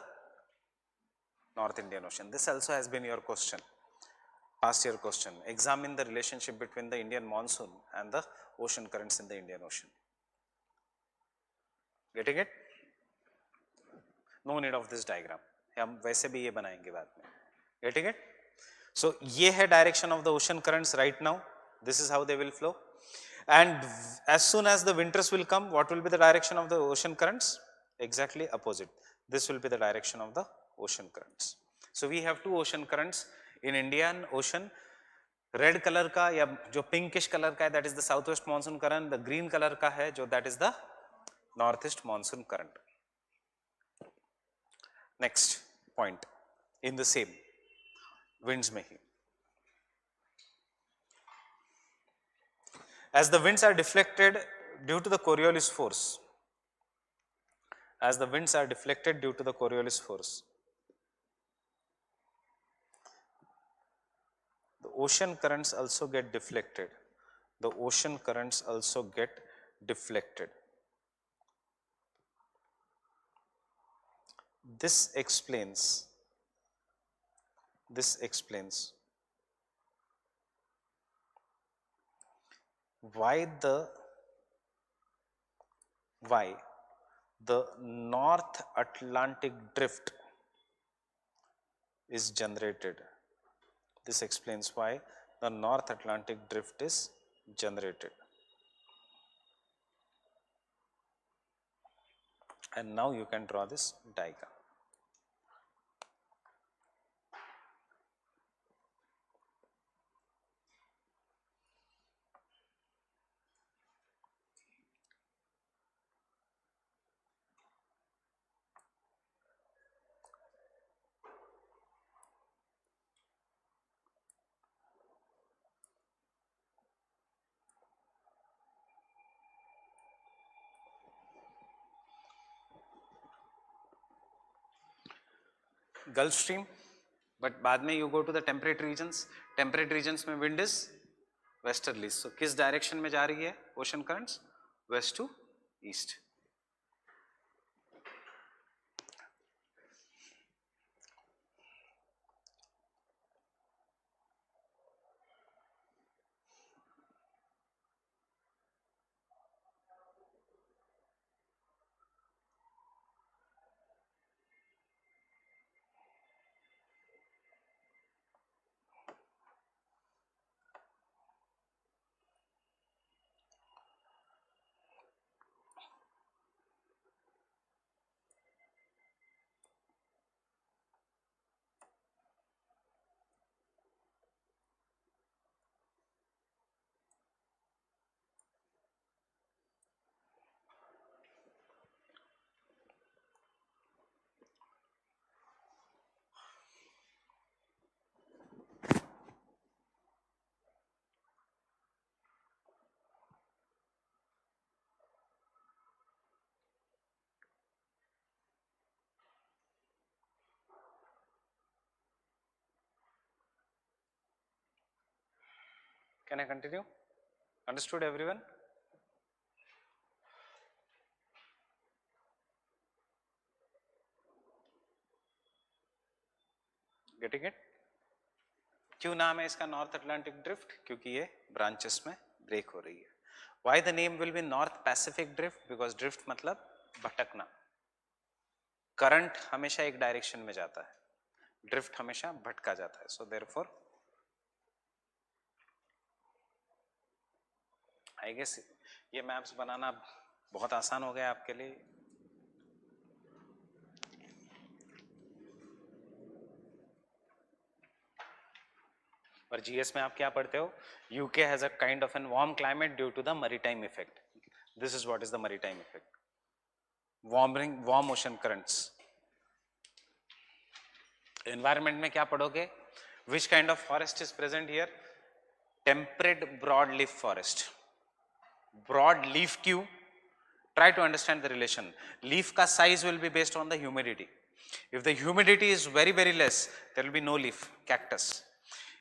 North Indian Ocean. This also has been your question. past year question, examine the relationship between the Indian monsoon and the ocean currents in the Indian Ocean. Getting it? No need of this diagram, हम वैसे भी ये बनाएंगे बाद में. Getting it? So ये है direction of the ocean currents right now. This is how they will flow. And as soon as the winters will come, what will be the direction of the ocean currents? Exactly opposite. This will be the direction of the ocean currents. So we have two ocean currents in Indian Ocean. Red color का या जो pinkish color का है, that is the southwest monsoon current. The green color का है जो that is the northeast monsoon current. Next point in the same winds में ही. As the winds are deflected due to the Coriolis force, as the winds are deflected due to the Coriolis force, the ocean currents also get deflected. The ocean currents also get deflected. This explains why the North Atlantic drift is generated. This explains why the North Atlantic drift is generated. And now you can draw this diagram. Gulf Stream, but बाद में you go to the temperate regions. Temperate regions में wind is westerly. So किस direction में जा रही है ocean currents? West to east. Can I continue? Understood everyone? Getting it? क्यों नाम है इसका नॉर्थ अटलांटिक ड्रिफ्ट? क्योंकि ये ब्रांचेस में ब्रेक हो रही है. Why the name will be North Pacific Drift? Because drift मतलब भटकना. करंट हमेशा एक डायरेक्शन में जाता है, ड्रिफ्ट हमेशा भटका जाता है. सो देयरफॉर आई गेस ये मैप्स बनाना बहुत आसान हो गया आपके लिए. पर जीएस में आप क्या पढ़ते हो? UK has a kind of an warm climate due to the maritime effect. This is what is the maritime effect. Warm ocean currents. Environment में क्या पढ़ोगे? Which kind of forest is present here? Temperate broad leaf forest. Broad leaf क्यों? Try to understand the relation. Leaf का size will be based on the humidity. If the humidity is very very less, there will be no leaf. Cactus.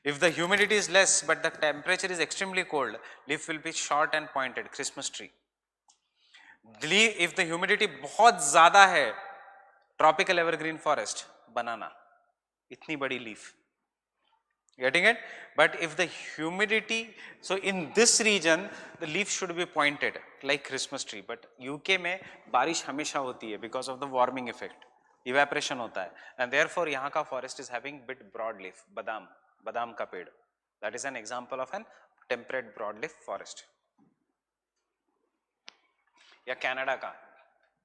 If the humidity is less but the temperature is extremely cold, leaf will be short and pointed. Christmas tree. If the humidity बहुत ज़्यादा है, tropical evergreen forest, banana. इतनी बड़ी leaf. Getting it? But if the humidity, so in this region the leaf should be pointed like Christmas tree, but UK में बारिश हमेशा होती है because of the warming effect, evaporation होता है, and therefore यहाँ का forest is having bit broad leaf, बादाम का पेड़, that is an example of an temperate broadleaf forest. या कनाडा का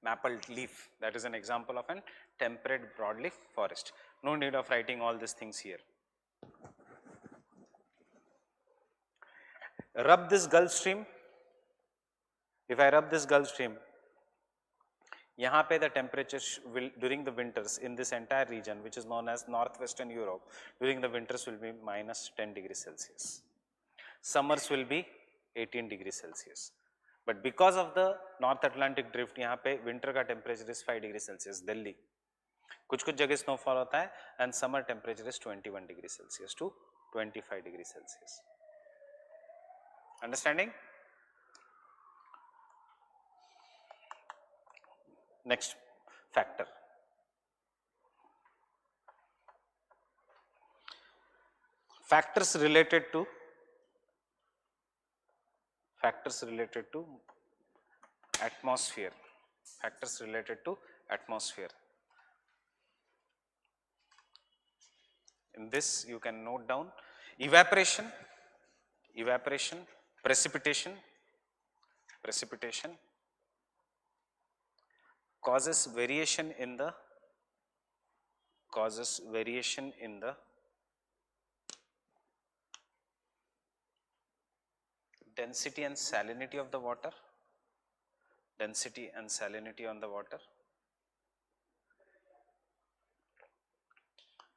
maple leaf, that is an example of an temperate broadleaf forest. No need of writing all these things here. Rub this Gulf Stream. If I rub this Gulf Stream, यहाँ पे the temperatures will during the winters in this entire region which is known as northwestern Europe, during the winters will be minus 10 degrees Celsius. Summers will be 18 degrees Celsius. But because of the North Atlantic drift, यहाँ पे winter का temperature is 5 degrees Celsius. Delhi, कुछ जगह snowfall होता है and summer temperature is 21 degrees Celsius to 25 degrees Celsius. Understanding? Next factor. Factors related to atmosphere. Factors related to atmosphere. In this you can note down evaporation, precipitation causes variation in the density and salinity of the water,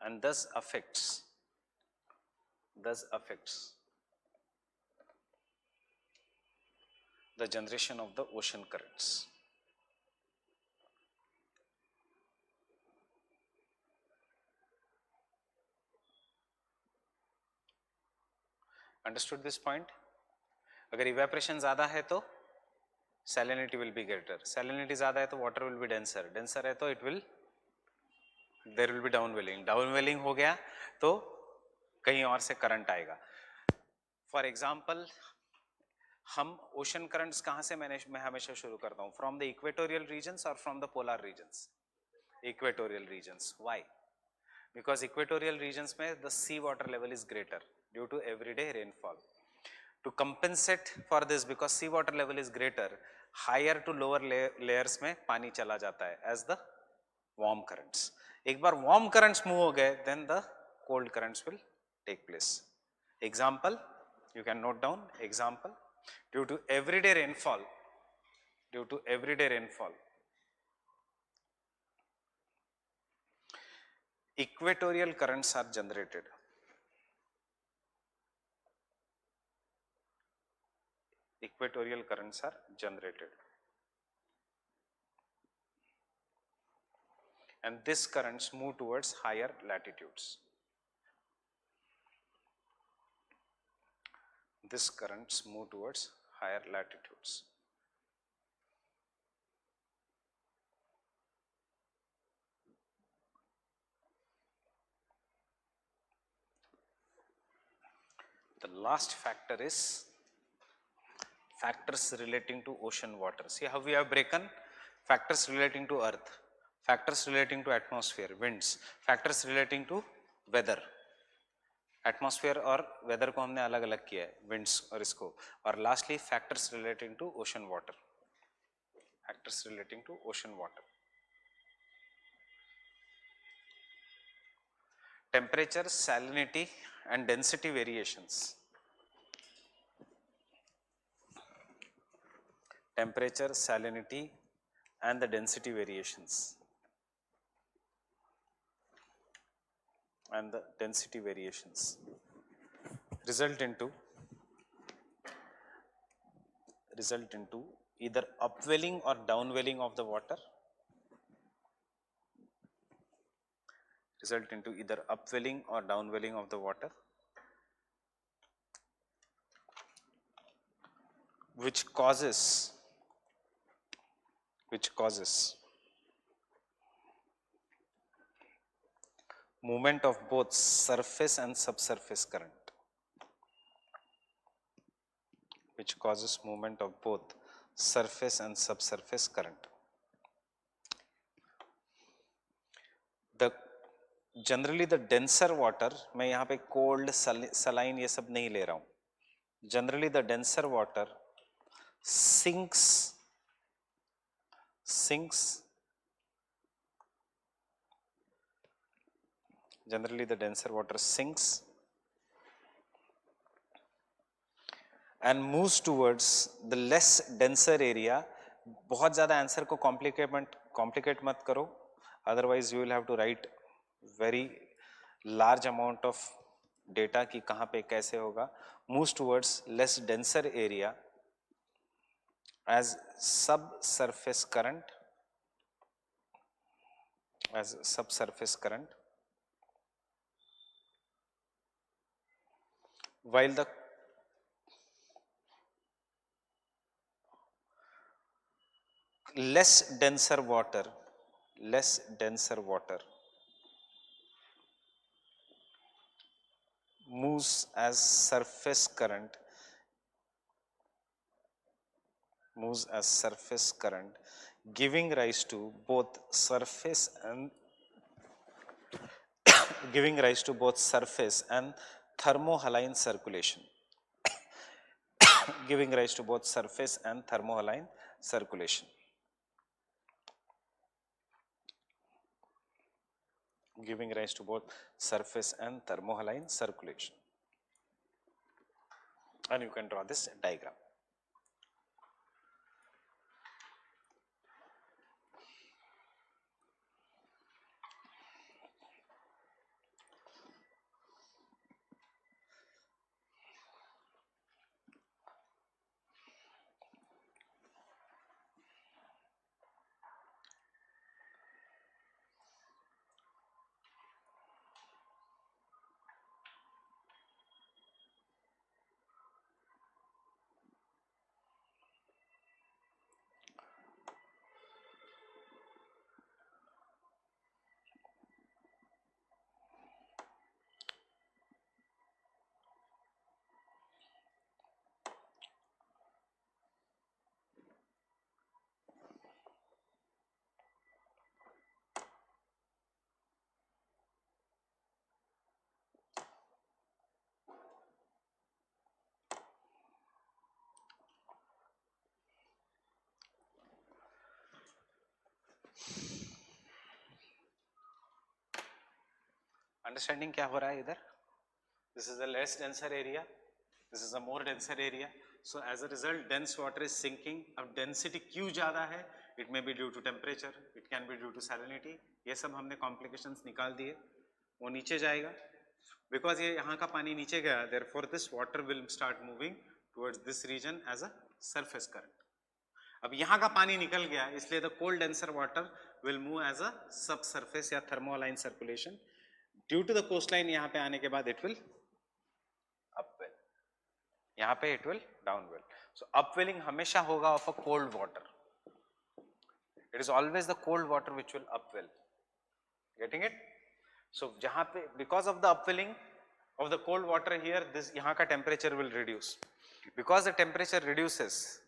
and thus affects the generation of the ocean currents. Understood this point? अगर evaporation ज़्यादा है तो salinity will be greater, salinity ज़्यादा है तो water will be denser है तो there will be downwelling हो गया तो कहीं और से current आएगा. For example, हम ocean currents कहाँ से मैं हमेशा शुरू करता हूँ, from the equatorial regions or from the polar regions? Equatorial regions. Why? Because equatorial regions में the sea water level is greater due to everyday rainfall. To compensate for this, because sea water level is greater, higher to lower layers में पानी चला जाता है as the warm currents. एक बार warm currents move हो गए, then the cold currents will take place. Example, you can note down example. Due to everyday rainfall, equatorial currents are generated. And these currents move towards higher latitudes. The last factor is factors relating to ocean water. See how we have broken factors relating to earth, factors relating to atmosphere, winds, factors relating to weather. Atmosphere और weather को हमने अलग अलग किया है, winds और इसको, और lastly factors relating to ocean water. Temperature, salinity and density variations. Temperature, salinity and the density variations. Result into either upwelling or downwelling of the water. Which causes movement of both surface and subsurface current, which causes movement of both surface and subsurface current. The generally the denser water, मैं यहाँ पे cold saline ये सब नहीं ले रहा हूँ. Generally the denser water sinks generally the denser water sinks and moves towards the less denser area. बहुत ज़्यादा आंसर को कॉम्प्लिकेट मत करो, otherwise you will have to write very large amount of data कि कहाँ पे कैसे होगा. Moves towards less denser area as subsurface current, while the less denser water moves as surface current, giving rise to both surface and thermohaline circulation. Giving rise to both surface and thermohaline circulation. Giving rise to both surface and thermohaline circulation. And you can draw this diagram. Understanding क्या हो रहा है इधर? This is a less denser area, this is a more denser area. So as a result, dense water is sinking. अब density क्यों ज़्यादा है? It may be due to temperature, it can be due to salinity. ये सब हमने complications निकाल दिए. वो नीचे जाएगा. Because ये यहाँ का पानी नीचे गया, therefore this water will start moving towards this region as a surface current. अब यहाँ का पानी निकल गया, इसलिए the cold denser water will move as a subsurface या thermohaline circulation. Due to the coastline यहाँ पे आने के बाद it will upwell, यहाँ पे it will downwell. So upwelling हमेशा होगा of a cold water. It is always the cold water which will upwell. Getting it? So जहाँ पे because of the upwelling of the cold water here, this यहाँ का temperature will reduce. Because the temperature reduces,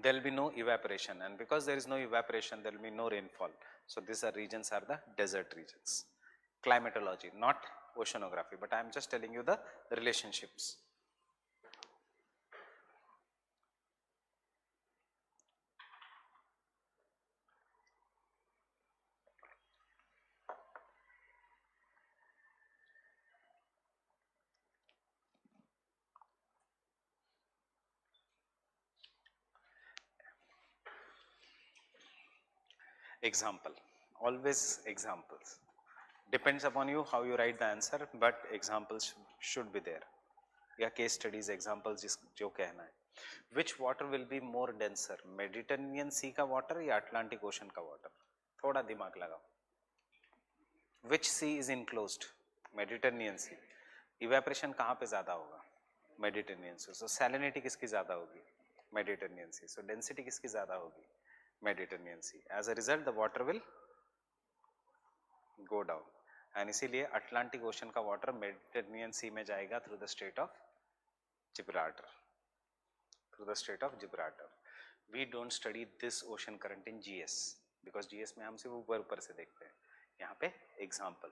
there will be no evaporation, and because there is no evaporation, there will be no rainfall. So these are regions are the desert regions. Climatology, not oceanography, but I am just telling you the relationships. Example, always examples. Depends upon you how you write the answer, but examples should be there. या case studies, examples जो कहना है. Which water will be more denser, Mediterranean Sea का water या Atlantic Ocean का water? थोड़ा दिमाग लगाओ. Which sea is enclosed? Mediterranean Sea. Evaporation कहाँ पे ज़्यादा होगा? Mediterranean Sea. So salinity किसकी ज़्यादा होगी? Mediterranean Sea. So density किसकी ज़्यादा होगी? Mediterranean Sea. As a result, the water will go down, and इसीलिए अटलांटिक ओशन का वाटर मेडिटेरेनियन सी में जाएगा through the straight of Gibraltar, through the Strait of Gibraltar. We don't study this ocean current in GS because GS में हम सिर्फ ऊपर से देखते हैं. यहाँ पे example,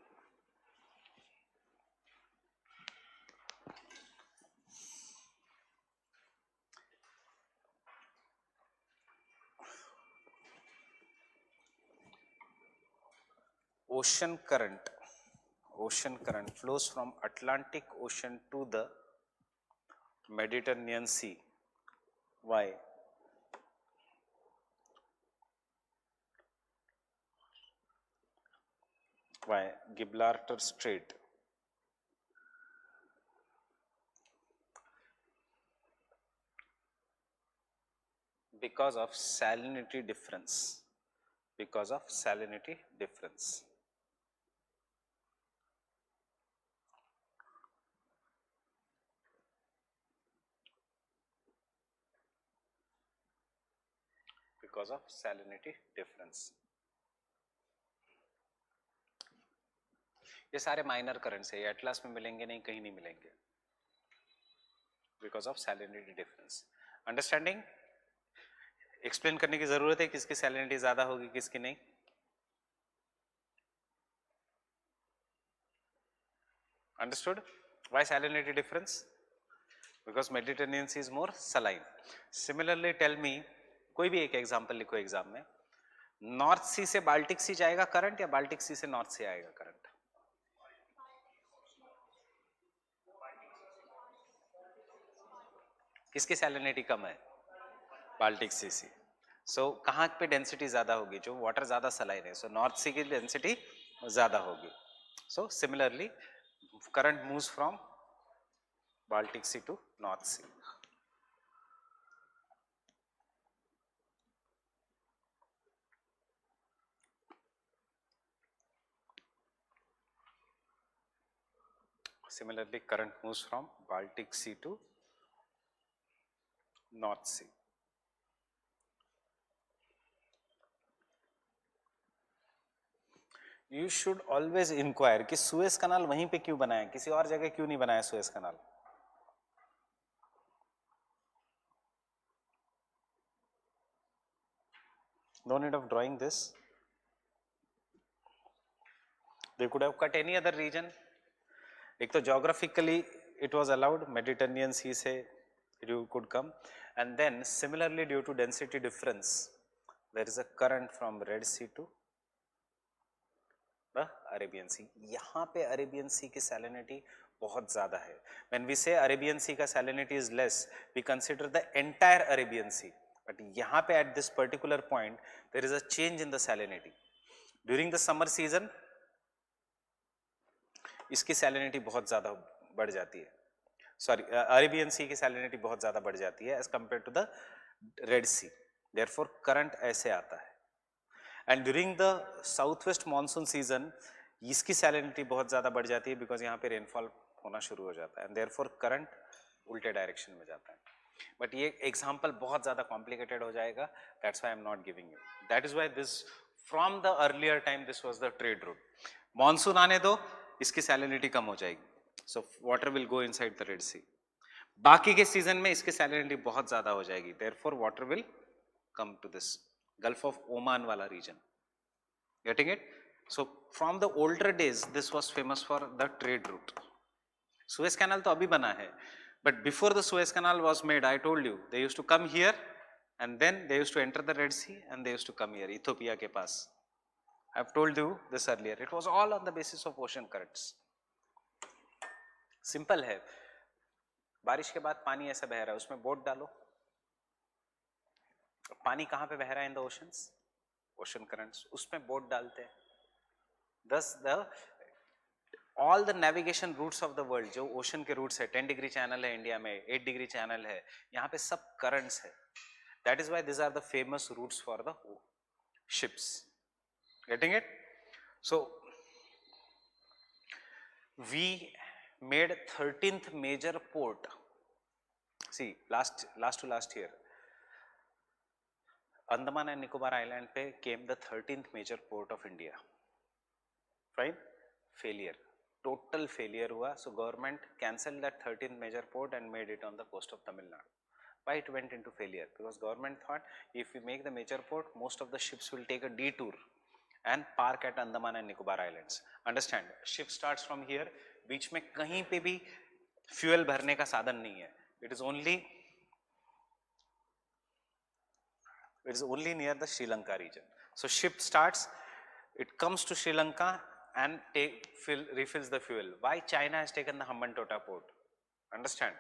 ocean current flows from Atlantic Ocean to the Mediterranean Sea. Why? Why? Gibraltar Strait. Because of salinity difference. Because of salinity difference. Because of salinity difference. ये सारे माइनर करंट्स है, ये एटलास में मिलेंगे नहीं, कहीं नहीं मिलेंगे. Because of salinity difference. Understanding? Explain करने की जरूरत है किसकी सैलिनिटी ज्यादा होगी किसकी नहीं? Understood? Why salinity difference? Because Mediterranean Sea is more saline. Similarly tell me, कोई भी एक एग्जांपल लिखो एग्जाम में. नॉर्थ सी से बाल्टिक सी जाएगा करंट या बाल्टिक सी से नॉर्थ सी आएगा करंट? किसकी सैलिनिटी कम है? बाल्टिक सी सी. सो कहाँ पे डेंसिटी ज्यादा होगी? जो वाटर ज्यादा सलाइन है, सो नॉर्थ सी की डेंसिटी ज्यादा होगी. So similarly current moves from Baltic Sea to North Sea. Similarly, current moves from Baltic Sea to North Sea. You should always inquire कि सुएज कनाल वहीं पे क्यों बनाया, किसी और जगह क्यों नहीं बनाया Suez Canal. No need of drawing this. They could have cut any other region. एक तो geographically it was allowed, Mediterranean Sea से you could come, and then similarly due to density difference there is a current from Red Sea to the Arabian Sea. यहाँ पे Arabian Sea की salinity बहुत ज़्यादा है. When we say Arabian Sea का salinity is less, we consider the entire Arabian Sea. But यहाँ पे at this particular point there is a change in the salinity. During the summer season इसकी salinity बहुत ज़्यादा बढ़ जाती है. Sorry, Arabian सी की सैलिनिटी बहुत ज़्यादा बढ़ जाती है as compare to the Red Sea. Therefore current ऐसे आता है. And during the south west monsoon season इसकी सैलिनिटी बहुत ज़्यादा बढ़ जाती है बिकॉज यहाँ पे रेनफॉल होना शुरू हो जाता है एंड देयरफॉर करंट उल्टे डायरेक्शन में जाता है. बट ये एग्जाम्पल बहुत ज़्यादा कॉम्प्लिकेटेड हो जाएगा, that's why I am not giving you. That is why this from the earlier time this was the trade route. Monsoon आने दो, इसकी सैलिनिटी कम हो जाएगी, so water will go inside the Red Sea. बाकी के सीजन में इसकी सैलिनिटी बहुत ज्यादा हो जाएगी, therefore water will come to this Gulf of Oman वाला region. Getting it? So from the older days this was famous for the trade route. Suez canal तो अभी बना है, but before the Suez canal was made, I told you they used to come here and then they used to enter the Red Sea and they used to come here Ethiopia के पास. I've told you this earlier. It was all on the basis of ocean currents. Simple है. बारिश के बाद पानी ऐसा बह रहा है, उसमें बोट डालो. पानी कहाँ पे बह रहा है in the oceans? Ocean currents, उसमें बोट डालते हैं. Thus the all the navigation routes of the world, जो ओशन के रूट्स है, 10 डिग्री चैनल है इंडिया में, 8 डिग्री चैनल है, यहाँ पे सब करंट्स है. That is why these are the famous routes for the ships. Getting it? So we made 13th major port. See, last to last year, Andaman and Nicobar Island पे came the 13th major port of India Fine, failure, total failure हुआ. So government cancelled that 13th major port and made it on the coast of Tamil Nadu. Why it went into failure? Because government thought if we make the major port, most of the ships will take a detour and park at Andaman and Nicobar Islands. Understand? Ship starts from here. बीच में कहीं पे भी fuel भरने का साधन नहीं है. It is only near the Sri Lanka region. So ship starts, it comes to Sri Lanka and refills the fuel. Why China has taken the Hambantota port? Understand?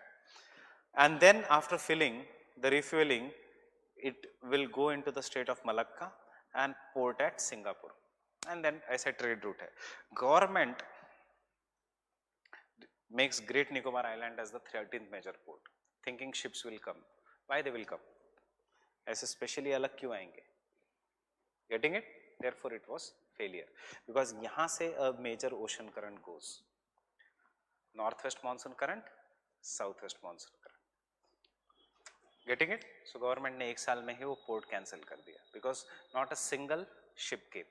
And then after filling, the refueling, it will go into the state of Malacca and port at Singapore. And then ऐसा trade route है. Government makes Great Nicobar Island as the 13th major port, thinking ships will come. Why they will come? ऐसे specially अलग क्यों आएंगे? Getting it? Therefore it was failure, because यहाँ से a major ocean current goes. Northwest monsoon current, southwest monsoon current. Getting it? So government ने एक साल में ही वो port cancel कर दिया, because not a single ship came.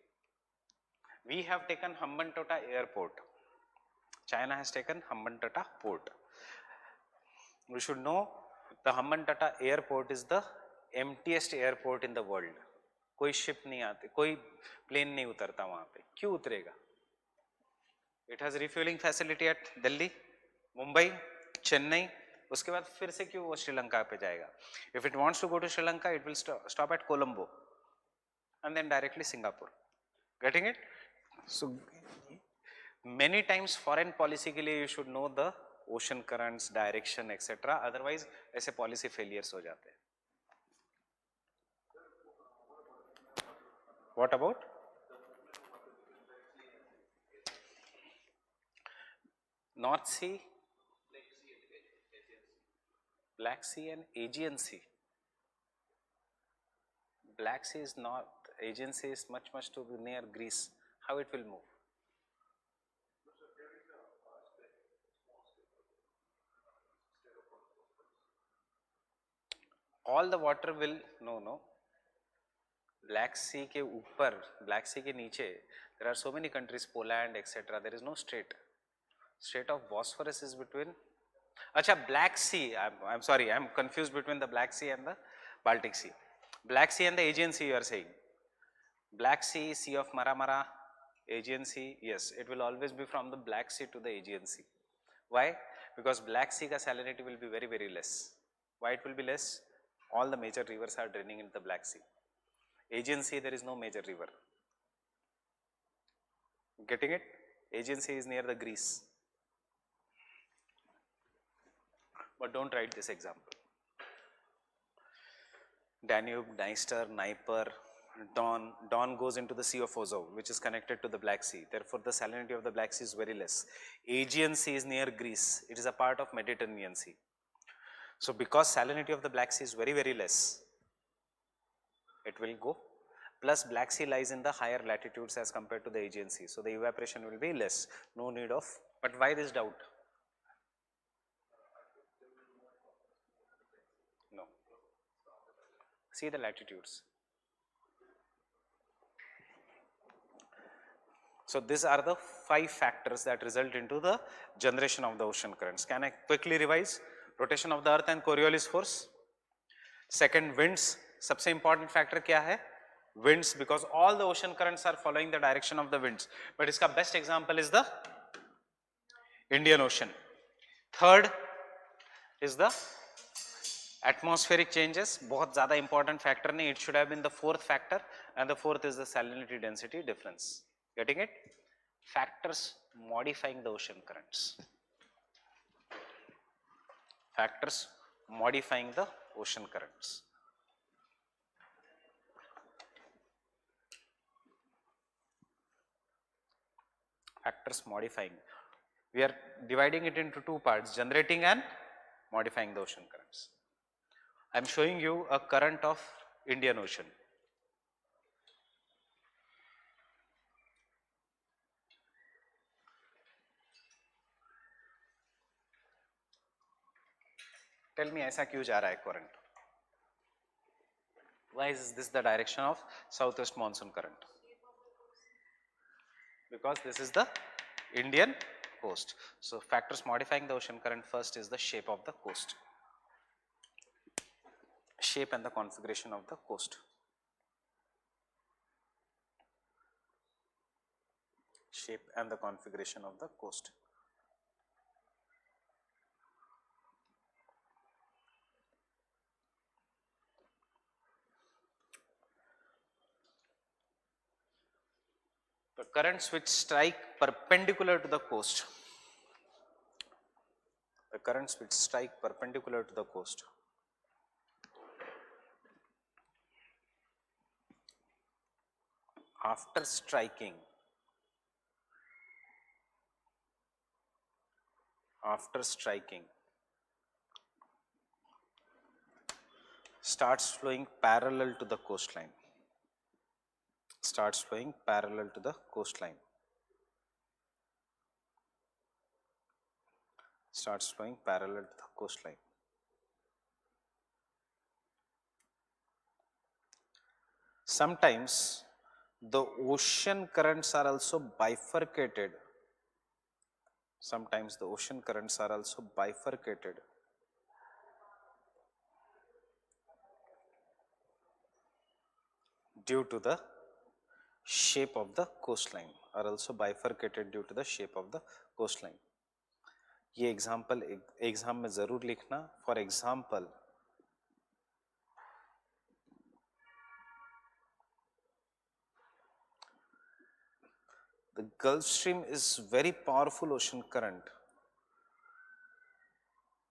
We have taken Hambantota airport. China has taken Hambantota port. We should know the Hambantota airport is the emptiest airport in the world. कोई ship नहीं आती, कोई plane नहीं उतरता वहाँ पे. क्यों उतरेगा? It has refueling facility at Delhi, Mumbai, Chennai. उसके बाद फिर से क्यों वो श्रीलंका पे जाएगा? If it wants to go to Sri Lanka, it will stop at Colombo and then directly Singapore. Getting it? So many times foreign policy के लिए you should know the ocean currents, direction, etc. Otherwise ऐसे policy failures हो जाते हैं. What about? North Sea, Black Sea and Aegean Sea. Black Sea is north, Aegean Sea is much to near Greece. How it will move? All the water will, no. Black Sea के ऊपर, Black Sea के नीचे, there are so many countries, Poland, etc. There is no strait. Strait of Bosphorus is between. Acha, Black Sea. I'm sorry, I'm confused between the Black Sea and the Baltic Sea. Black Sea and the Aegean Sea, you are saying. Black Sea, Sea of Mara, Aegean Sea. Yes, it will always be from the Black Sea to the Aegean Sea. Why? Because Black Sea ka salinity will be very less. Why it will be less? All the major rivers are draining into the Black Sea. Aegean Sea, there is no major river. Getting it? Aegean Sea is near the Greece. But don't write this example. Danube, Dniester, Dnieper, Don. Don goes into the Sea of Azov, which is connected to the Black Sea. Therefore, the salinity of the Black Sea is very less. Aegean Sea is near Greece. It is a part of Mediterranean Sea. So, because salinity of the Black Sea is very less, it will go. Plus, Black Sea lies in the higher latitudes as compared to the Aegean Sea. So, the evaporation will be less. No need of. But why this doubt? No. See the latitudes. So, these are the 5 factors that result into the generation of the ocean currents. Can I quickly revise? Rotation of the earth and Coriolis force. Second, winds. सबसे important factor क्या है? Winds, because all the ocean currents are following the direction of the winds. But इसका best example is the Indian Ocean. Third is the atmospheric changes. बहुत ज़्यादा important factor नहीं. It should have been the 4th factor, and the 4th is the salinity density difference. Getting it? Factors modifying the ocean currents. Factors modifying the ocean currents. Factors modifying. We are dividing it into 2 parts, generating and modifying the ocean currents. I am showing you a current of Indian Ocean. Tell me ऐसा क्यों जा रहा है current? Why is this the direction of southwest monsoon current? because this is the Indian coast. So factors modifying the ocean current, first is the shape of the coast, shape and the configuration of the coast. Shape and the configuration of the coast. The currents which strike perpendicular to the coast, the currents which strike perpendicular to the coast, after striking starts flowing parallel to the coastline, starts flowing parallel to the coastline, starts flowing parallel to the coastline. Sometimes the ocean currents are also bifurcated. Sometimes the ocean currents are also bifurcated due to the shape of the coastline, are also bifurcated due to the shape of the coastline. ये example exam में जरूर लिखना. For example, the Gulf Stream is very powerful ocean current.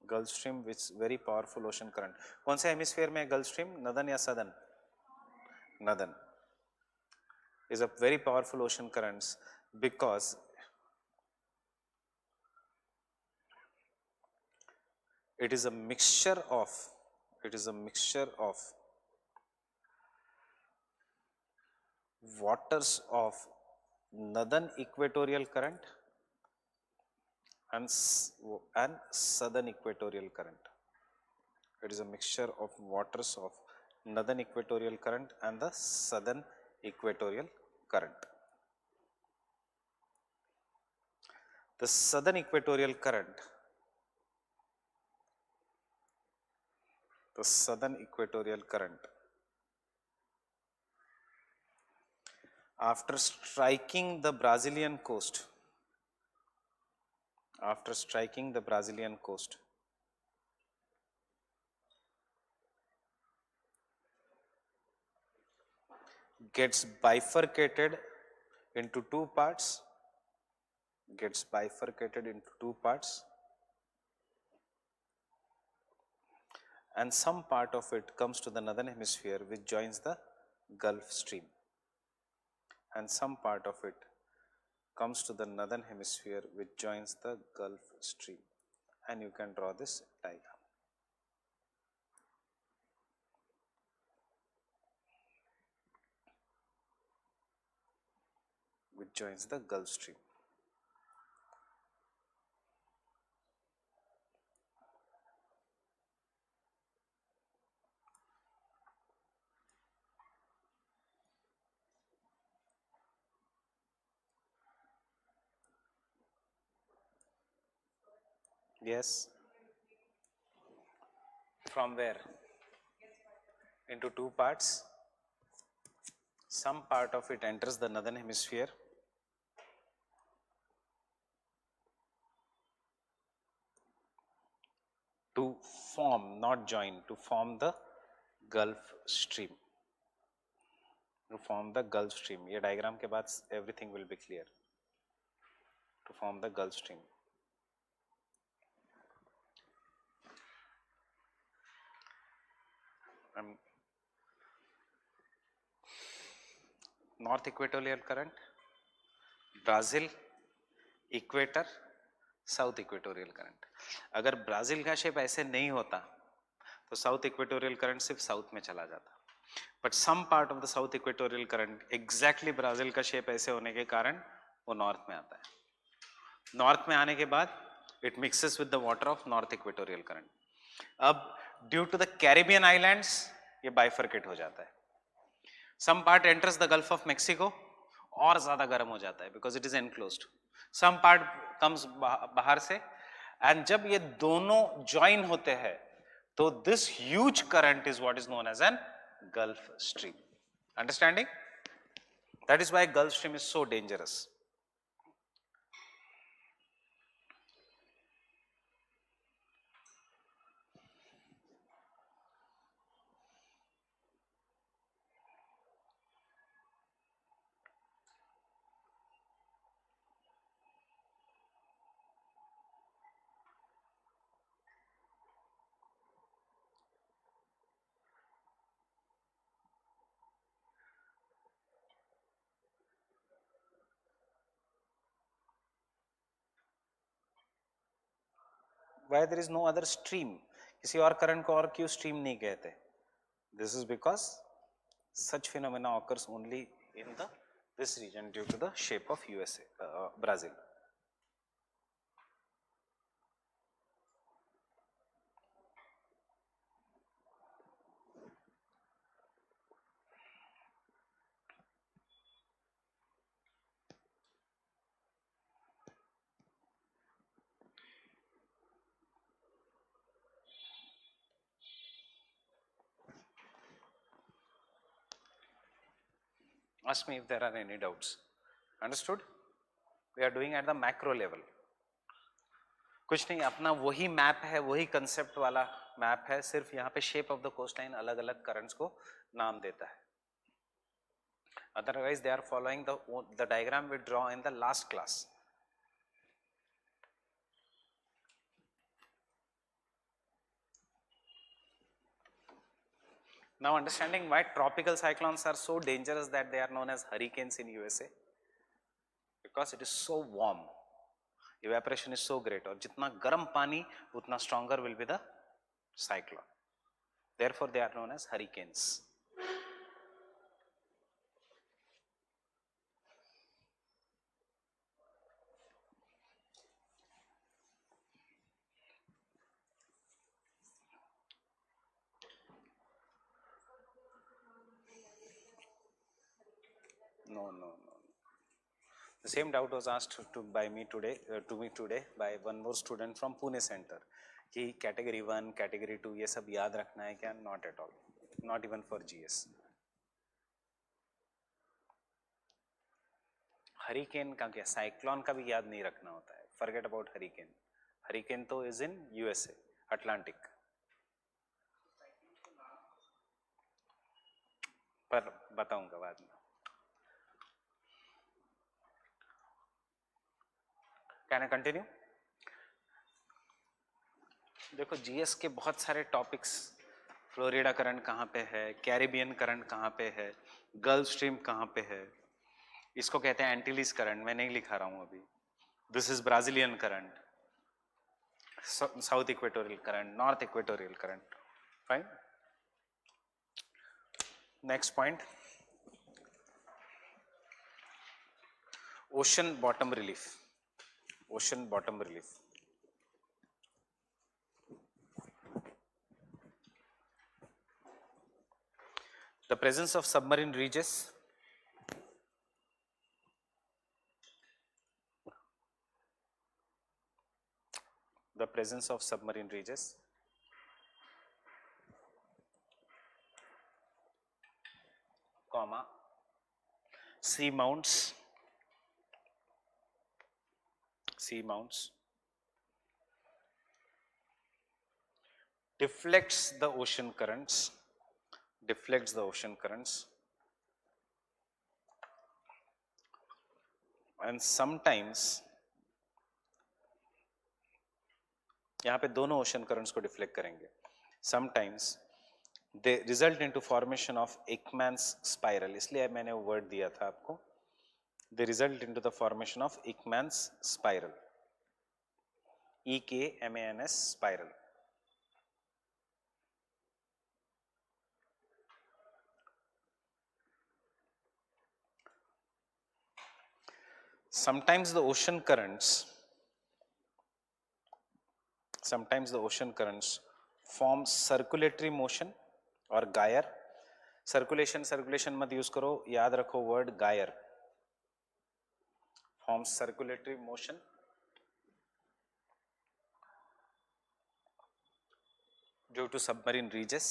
Gulf Stream which very powerful ocean current. कौन से hemisphere में है Gulf Stream? Northern या सदन? Northern is a very powerful ocean currents because it is a mixture of waters of northern equatorial current and southern equatorial current. It is a mixture of waters of northern equatorial current and the southern equatorial current. The southern equatorial current, after striking the Brazilian coast, gets bifurcated into two parts, and some part of it comes to the northern hemisphere which joins the Gulf Stream, and some part of it comes to the northern hemisphere which joins the Gulf Stream, and you can draw this diagram. Which joins the Gulf Stream. Yes. From where? Into two parts. Some part of it enters the northern hemisphere. To form, not join, to form the Gulf Stream. To form the Gulf Stream. ये diagram के बाद everything will be clear. To form the Gulf Stream. North equatorial current, Brazil, equator, south equatorial current. अगर Brazil का shape ऐसे नहीं होता तो south equatorial current सिर्फ साउथ में चला जाता, but some part of the south equatorial current exactly Brazil का शेप ऐसे होने के कारण वो नॉर्थ में आता है. नॉर्थ में आने के बाद it mixes with the water of north equatorial current. अब due to the Caribbean islands ये बाइफरकेट हो जाता है. Some part enters the Gulf of Mexico और ज्यादा गर्म हो जाता है because it is enclosed. Some part comes बाहर से, एंड जब ये दोनों ज्वाइन होते हैं तो this huge current is what is known as an Gulf Stream. Understanding? That is why Gulf Stream is so dangerous. Why there is no other stream? किसी और करंट को और क्यों स्ट्रीम नहीं कहते? This is because such phenomena occurs only in this region due to the shape of USA, Brazil. Ask me if there are any doubts. Understood? We are doing at the macro level. कुछ नहीं, अपना वही map है, वही concept वाला map है, सिर्फ यहाँ पे shape of the coast line अलग अलग करंट्स को नाम देता है. Otherwise they are following the diagram we draw in the last class. Now understanding why tropical cyclones are so dangerous that they are known as hurricanes in USA, because it is so warm, evaporation is so great, और जितना गर्म पानी उतना stronger will be the cyclone. Therefore they are known as hurricanes. No. The same doubt was asked by me today by one more student from Pune Center कि category 1, category 2 ये सब याद रखना है क्या? Not at all, not even for GS. Hurricane का क्या, cyclone का भी याद नहीं रखना होता है. Forget about hurricane. Hurricane तो is in USA, Atlantic. पर बताऊंगा बाद में. Can I continue? देखो जीएस के बहुत सारे टॉपिक्स, फ्लोरिडा करंट कहाँ पे है, कैरिबियन करंट कहाँ पे है, गल्फ स्ट्रीम कहाँ पे है, इसको कहते हैं एंटीलीज करंट, मैं नहीं लिखा रहा हूँ अभी. This is Brazilian current, south equatorial current, north equatorial current. Fine. Next point, ocean bottom relief. Ocean bottom relief. The presence of submarine ridges, comma, sea mounts deflects the ocean currents, and sometimes यहाँ पे दोनों ocean currents को deflect करेंगे. sometimes they result into formation of Ekman's spiral, इसलिए मैंने वो word दिया था आपको. They result into the formation of Ekman's spiral, EKMANS spiral. Sometimes the ocean currents form circulatory motion और gyre. circulation मत यूज करो, याद रखो word gyre. forms circulatory motion due to submarine ridges.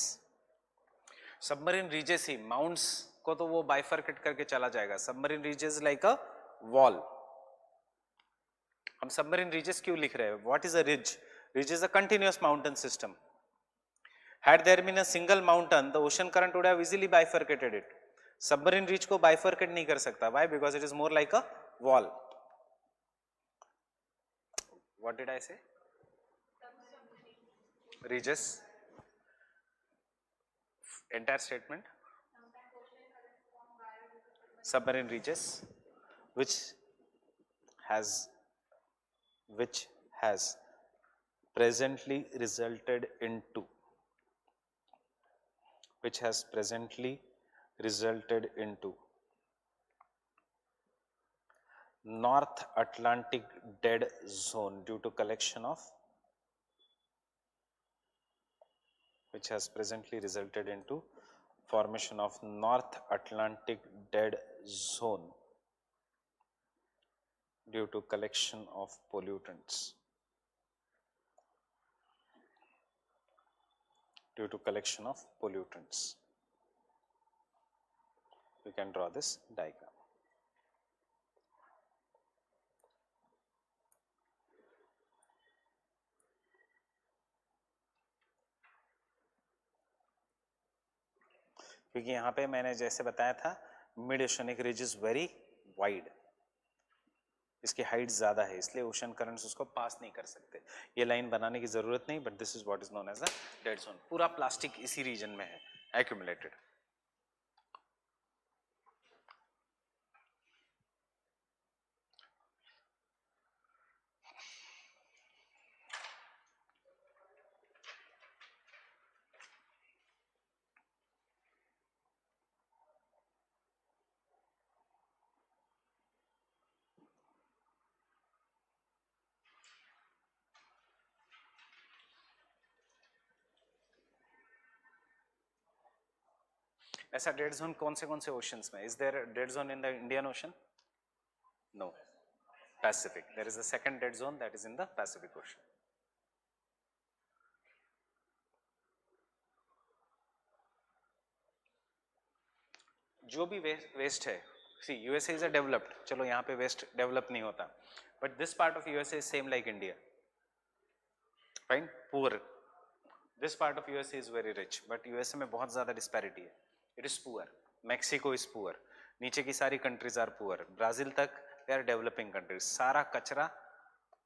Submarine ridges ही mounts को तो वो bifurcate करके चला जाएगा. Submarine ridges like a wall. हम सबमरीन रीजेस क्यों लिख रहे हैं? What is a ridge? Ridge is a continuous mountain system. Had there been a single mountain, the ocean current would have easily bifurcated it. Submarine ridge को bifurcate नहीं कर सकता. Why? Because it is more like a wall. What did I say? Ridges. Entire statement. Submarine ridges, which has presently resulted into North Atlantic dead zone due to collection of formation of North Atlantic dead zone due to collection of pollutants. We can draw this diagram. क्योंकि यहाँ पे मैंने जैसे बताया था mid oceanic ridge is very wide, इसकी height ज्यादा है, इसलिए ओशन करंट्स उसको पास नहीं कर सकते. ये लाइन बनाने की जरूरत नहीं, but this is what is known as the dead zone. पूरा प्लास्टिक इसी रीजन में है एक्यूमुलेटेड. ऐसा डेड जोन कौन से ओशंस में? Is there dead zone in the Indian Ocean? No. Pacific. There is a second dead zone that is in the Pacific Ocean. जो भी वेस्ट है, see USA is a developed, चलो यहाँ पे west develop नहीं होता, but this part of USA is same like India. Fine. Poor. This part of USA is very rich, but USA में बहुत ज्यादा डिस्पैरिटी है. It is poor. Mexico is poor. नीचे की सारी कंट्रीज आर पुअर. ब्राजील तक they are developing countries. सारा कचरा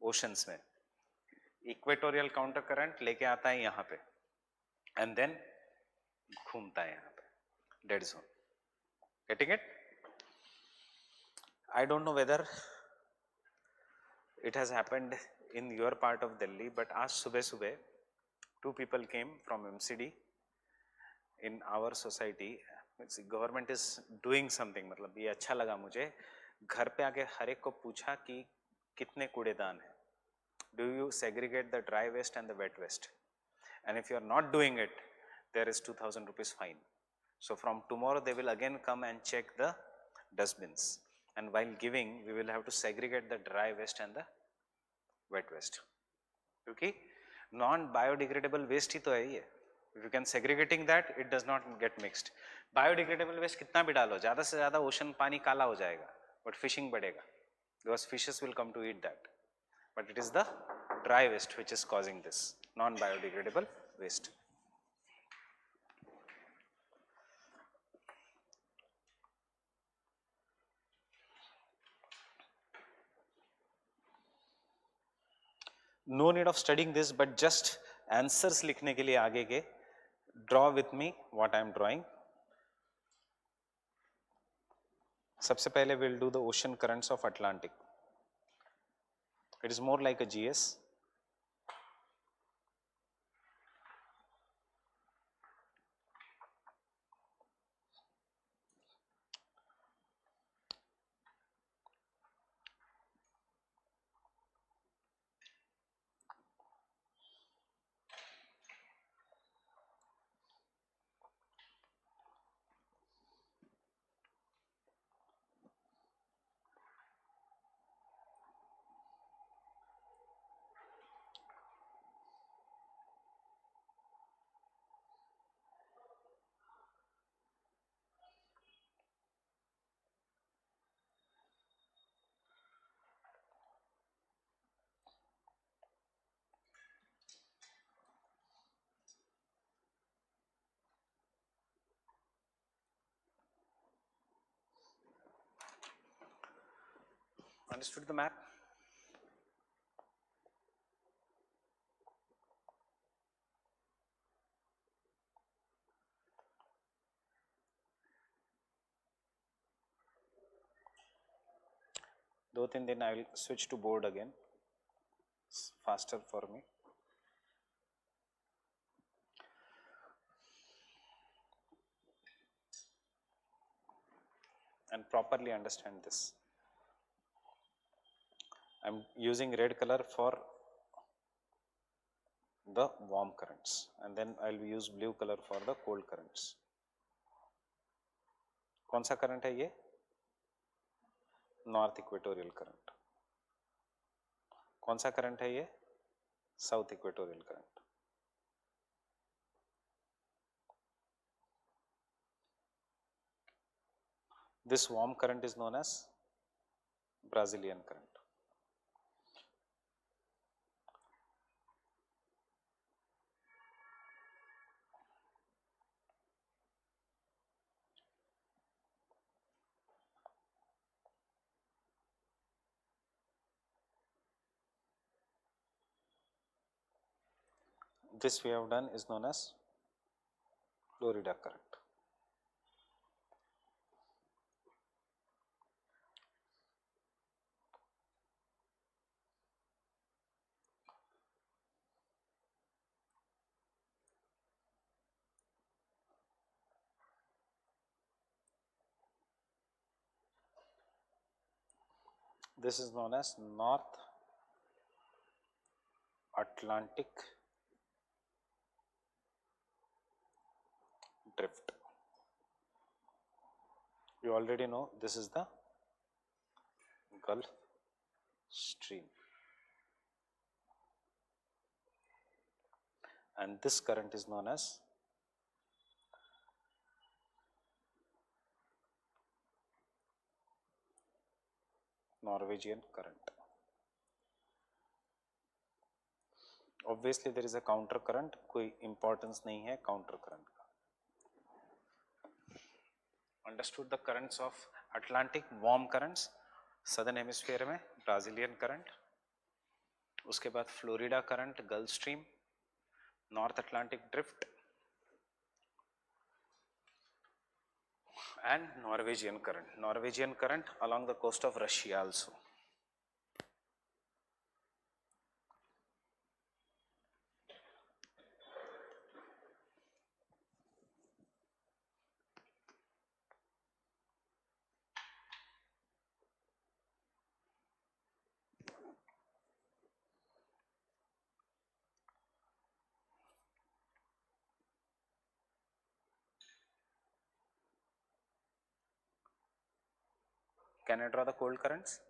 ओशंस में. इक्वेटोरियल काउंटर करंट लेके आता है यहाँ पे एंड देन घूमता है यहाँ पे. Dead zone. Getting it? I don't know whether it has happened in your part of Delhi, but आज सुबह 2 people came from MCD in our society. Government is doing something. मतलब ये अच्छा लगा मुझे. घर पे आके हर एक को पूछा कि कितने कूड़ेदान हैं. Do you segregate the dry waste and the wet waste? And if you are not doing it, there is 2000 rupees fine. So from tomorrow they will again come and check the dustbins, and while giving we will have to segregate the dry waste and the wet waste. क्योंकि non biodegradable waste ही तो है ये. If you can segregating that, it does not get mixed. Biodegradable waste कितना भी डालो, ज़्यादा से ज़्यादा ओशन पानी काला हो जाएगा, but fishing बढ़ेगा because fishes will come to eat that. But it is the dry waste which is causing this non biodegradable waste. No need of studying this, but just answers लिखने के लिए आगे के draw with me what I am drawing. सबसे पहले we'll do the ocean currents of Atlantic. It is more like a GS. Understood the map? दो तीन दिन I will switch to board again. It's faster for me. And properly understand this. I am using red color for the warm currents and then I will use blue color for the cold currents. कौन सा current है ये? North equatorial current. कौन सा current है ये? South equatorial current. This warm current is known as Brazilian current. This we have done is known as Florida current. This is known as North Atlantic drift. You already know this is the Gulf Stream, and this current is known as Norwegian current. Obviously there is a counter current, कोई importance नहीं है counter current का. Understood the currents of Atlantic warm currents, southern hemisphere में Brazilian current, उसके बाद Florida current, Gulf Stream, North Atlantic drift and Norwegian current. Norwegian current along the coast of Russia also. Can I draw the cold currents?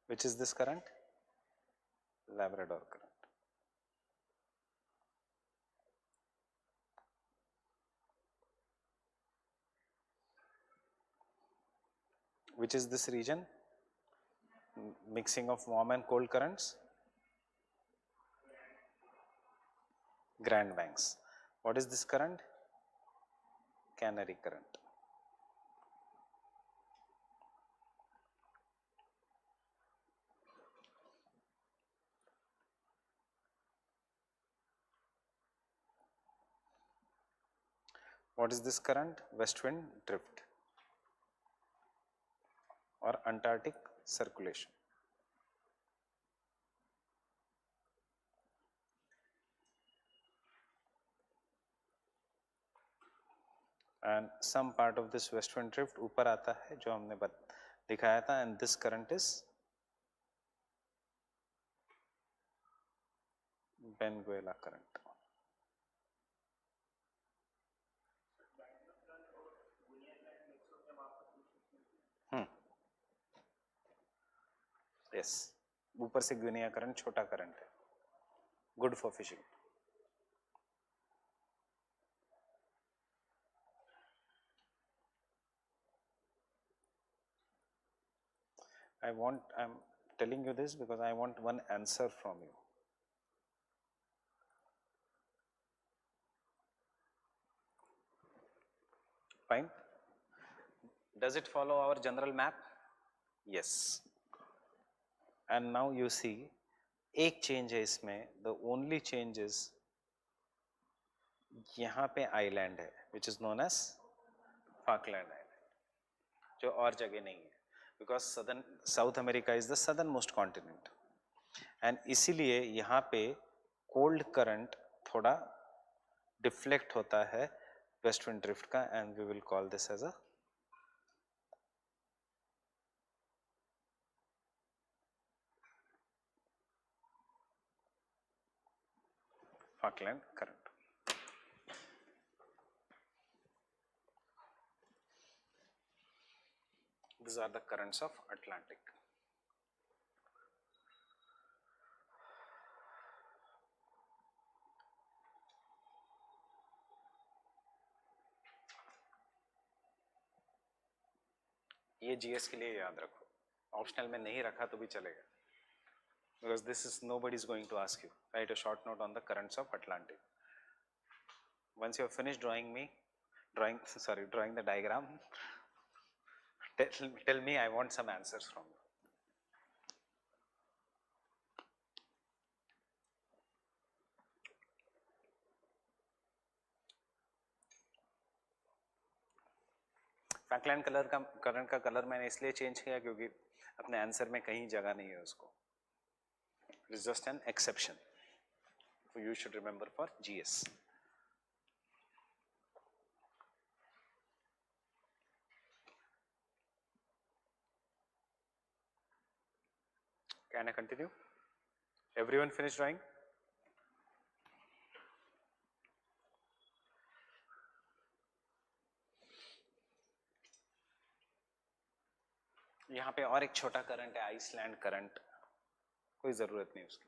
Which is this current? Labrador current. Which is this region? Mixing of warm and cold currents? Grand Banks. What is this current? Canary current. What is this current? West wind drift or Antarctic circulation. And some part of this west wind drift ऊपर आता है जो हमने दिखाया था, and this current is Benguela current. Yes, ऊपर से ग्विनिया current छोटा करंट है, good for fishing. I'm telling you this because I want one answer from you. Fine. Does it follow our general map? Yes. And now you see, एक change है इसमें, the only change is यहाँ पे island है, which is known as Falkland Island, जो और जगह नहीं है, because South America is the southernmost continent, and इसीलिए यहाँ पे cold current थोड़ा deflect होता है west wind drift का, and we will call this as a Falkland current. These are the currents of Atlantic. ये GS के लिए याद रखो, ऑप्शनल में नहीं रखा तो भी चलेगा, because this is nobody is going to ask you. Write a short note on the currents of Atlantic. Once you have finished drawing the diagram, tell me, I want some answers from you. Falkland colour का current का colour मैंने इसलिए change किया क्योंकि अपने answer में कहीं जगह नहीं है उसको. It is just an exception. You should remember for GS. Can I continue? Everyone finished drawing? यहाँ पे और एक छोटा करंट है, आइसलैंड करंट, कोई जरूरत नहीं उसकी.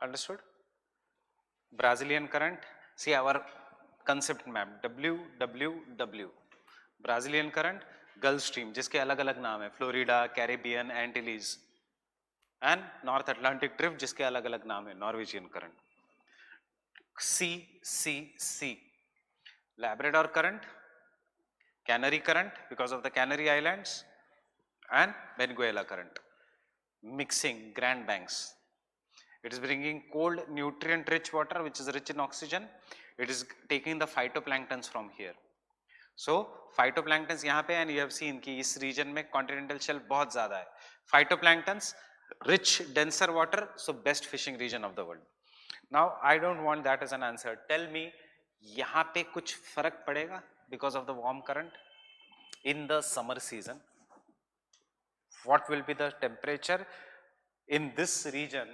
Understood? Brazilian current, see our concept map, WWW, Brazilian current, Gulf Stream, जिसके अलग अलग नाम है, Florida, Caribbean, Antilles, and North Atlantic drift, जिसके अलग अलग नाम है, Norwegian current. C, Labrador current, Canary current because of the Canary Islands, and Venezuela current, mixing Grand Banks. It is bringing cold, nutrient-rich water which is rich in oxygen. It is taking the phytoplanktons from here. So phytoplanktons यहाँ पे, and you have seen कि इस region में continental shelf बहुत ज़्यादा है. Phytoplanktons, rich, denser water, so best fishing region of the world. Now I don't want that as an answer. Tell me, यहाँ पे कुछ फर्क पड़ेगा because of the warm current in the summer season? What will be the temperature in this region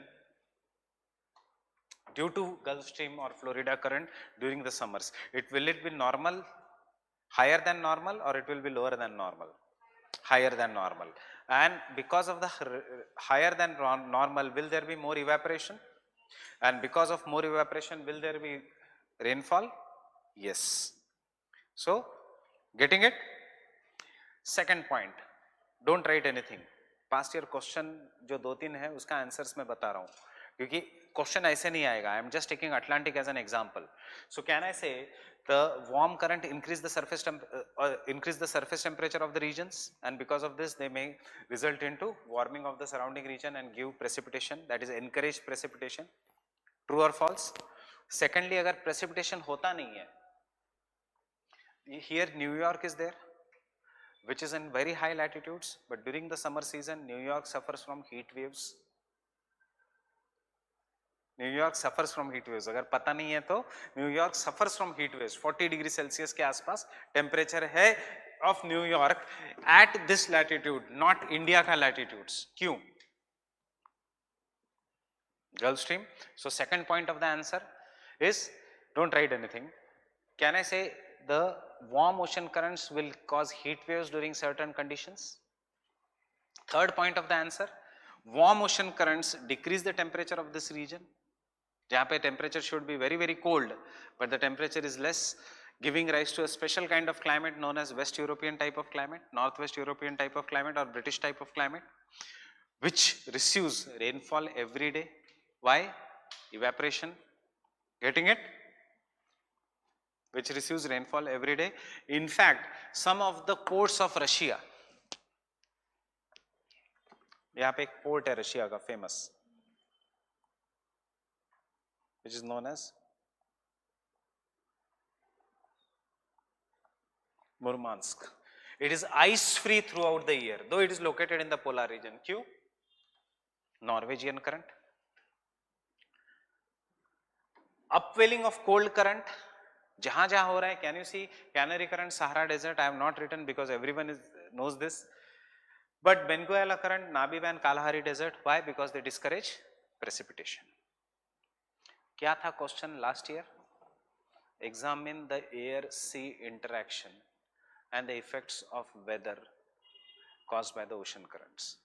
due to Gulf Stream or Florida current during the summers? Will it be normal, higher than normal, or it will be lower than normal? Higher than normal. And because of the higher than normal, will there be more evaporation? And because of more evaporation, will there be rainfall? Yes. So, getting it? Second point, don't write anything. Past year question जो 2-3 है उसका answers मैं बता रहा हूँ, क्योंकि question ऐसे नहीं आएगा. I am just taking Atlantic as an example. So can I say the warm current increase the surface temperature of the regions, and because of this they may result into warming of the surrounding region and give precipitation, that is encourage precipitation. True or false? Secondly, अगर precipitation होता नहीं है, here New York is there, which is in very high latitudes, but during the summer season New York suffers from heat waves. New York suffers from heat waves. अगर पता नहीं है तो New York suffers from heat waves. 40 degree Celsius के आसपास temperature है of New York at this latitude, not India का latitudes. क्यों? Gulf Stream. So second point of the answer is, don't write anything. Can I say the warm ocean currents will cause heat waves during certain conditions? Third point of the answer, warm ocean currents decrease the temperature of this region. जहाँ पे temperature should be very very cold, but the temperature is less. giving rise to a special kind of climate known as West European type of climate, Northwest European type of climate, or British type of climate, which receives rainfall every day. Why? Evaporation. Getting it? Which receives rainfall every day. In fact, some of the ports of Russia, यहाँ पे एक port है Russia का famous, which is known as Murmansk. It is ice free throughout the year, though it is located in the polar region. क्यों? Norwegian current. Upwelling of cold current, जहां जहां हो रहा है. Can you see Canary current, Sahara desert? I have not written because everyone knows this. But Benguela current, Namib and Kalahari desert. Why? Because they discourage precipitation. क्या था question last year? Examine the air-sea interaction and the effects of weather caused by the ocean currents.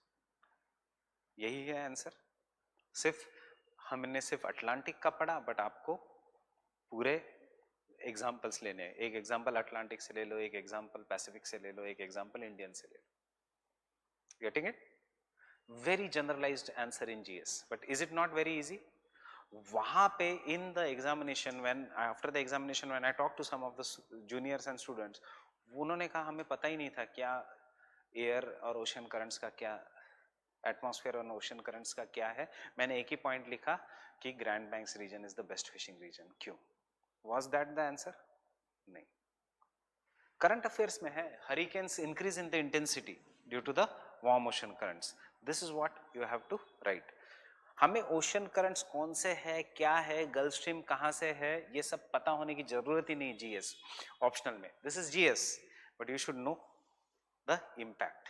यही है answer. सिर्फ हमने सिर्फ Atlantic का पढ़ा, but आपको पूरे एग्जाम्पल्स लेने हैं. एक एग्जाम्पल अटलांटिक से ले लो, एक एग्जाम्पल पैसिफिक से ले लो, एक एग्जाम्पल इंडियन से ले लो. Getting it? Very generalized answer in GS, but is it not very easy? वहां पे in the examination, when after the examination when I talk to some of the juniors and students, उन्होंने कहा हमें पता ही नहीं था क्या एयर और ओशन करंट्स का क्या, एटमॉस्फेयर और ओशन करंट्स का क्या है. मैंने एक ही पॉइंट लिखा कि Grand Banks region is the best fishing region. क्यों? Was that the answer? नहीं. करंट अफेयर्स में है hurricanes increase in the intensity due to the warm ocean currents. This is what you have to write. हमें ocean currents कौन से है, क्या है, गल्फ स्ट्रीम कहां से है, ये सब पता होने की जरूरत ही नहीं जीएस ऑप्शनल में. This is GS, but you should know the impact.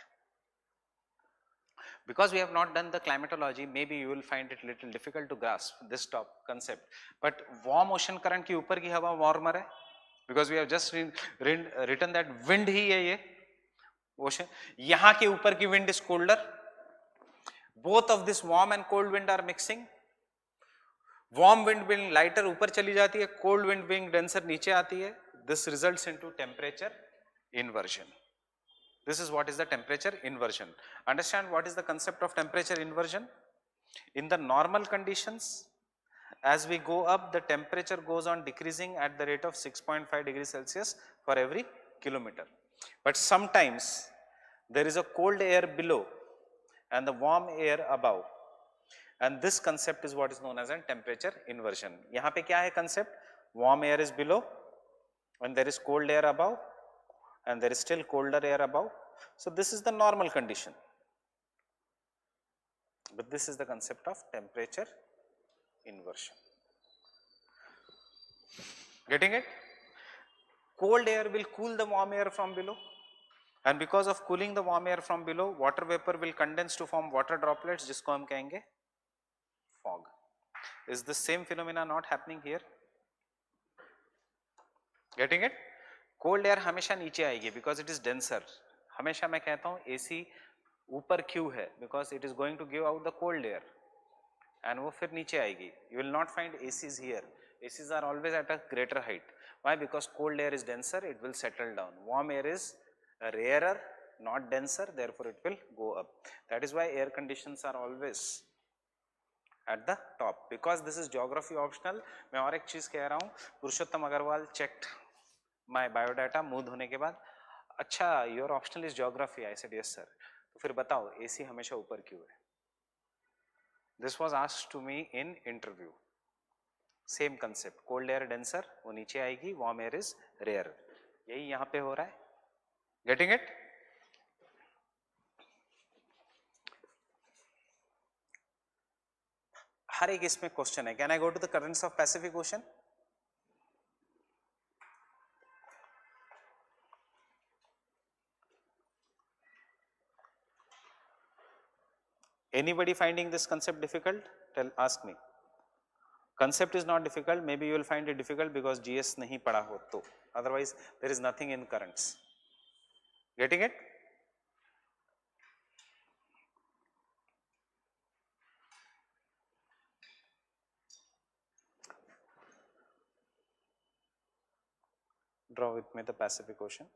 Because we have not done the climatology, maybe you will find it little difficult to grasp this top concept. But warm ocean current की ऊपर की हवा warmer है, because we have just written that wind ही है ये ocean. यहाँ के ऊपर की wind is colder. Both of this warm and cold wind are mixing. Warm wind being lighter ऊपर चली जाती है, cold wind being denser नीचे आती है. This results into temperature inversion. This is what is the temperature inversion. Understand what is the concept of temperature inversion? In the normal conditions, as we go up, the temperature goes on decreasing at the rate of 6.5 degrees Celsius for every kilometer. But sometimes there is a cold air below and the warm air above, and this concept is what is known as a temperature inversion. यहाँ पे क्या है concept? Warm air is below and there is cold air above, and there is still colder air above. So this is the normal condition, but this is the concept of temperature inversion. Getting it? Cold air will cool the warm air from below, and because of cooling the warm air from below, water vapor will condense to form water droplets, जिसको हम कहेंगे fog. Is the same phenomena not happening here? Getting it? Cold air हमेशा नीचे आएगी because it is denser. हमेशा मैं कहता हूं एसी ऊपर क्यों है, because it is going to give out the cold air and वो फिर नीचे आएगी. You will not find ACs here. ACs are always at a greater height. Why? Because cold air is denser, it will settle down. Warm air is rarer, not denser, therefore it will go up. That is why air conditions are always at the top, because this is geography optional. मैं और एक चीज कह रहा हूं, पुरुषोत्तम Agarwal checked my biodata मुंह धोने के बाद, अच्छा your optional is geography. I said yes sir. तो फिर बताओ एसी हमेशा ऊपर क्यों है? This was asked to me in interview. Same concept, cold air denser, वो नीचे आएगी, warm air is rarer. यही यहाँ पे हो रहा है. Getting it? हर एक इसमें क्वेश्चन है. Can I go to the currents of Pacific Ocean? Anybody finding this concept difficult? Ask me. Concept is not difficult. Maybe you will find it difficult because GS नहीं पढ़ा हो तो. Otherwise, there is nothing in currents. Getting it? Draw with me the Pacific Ocean.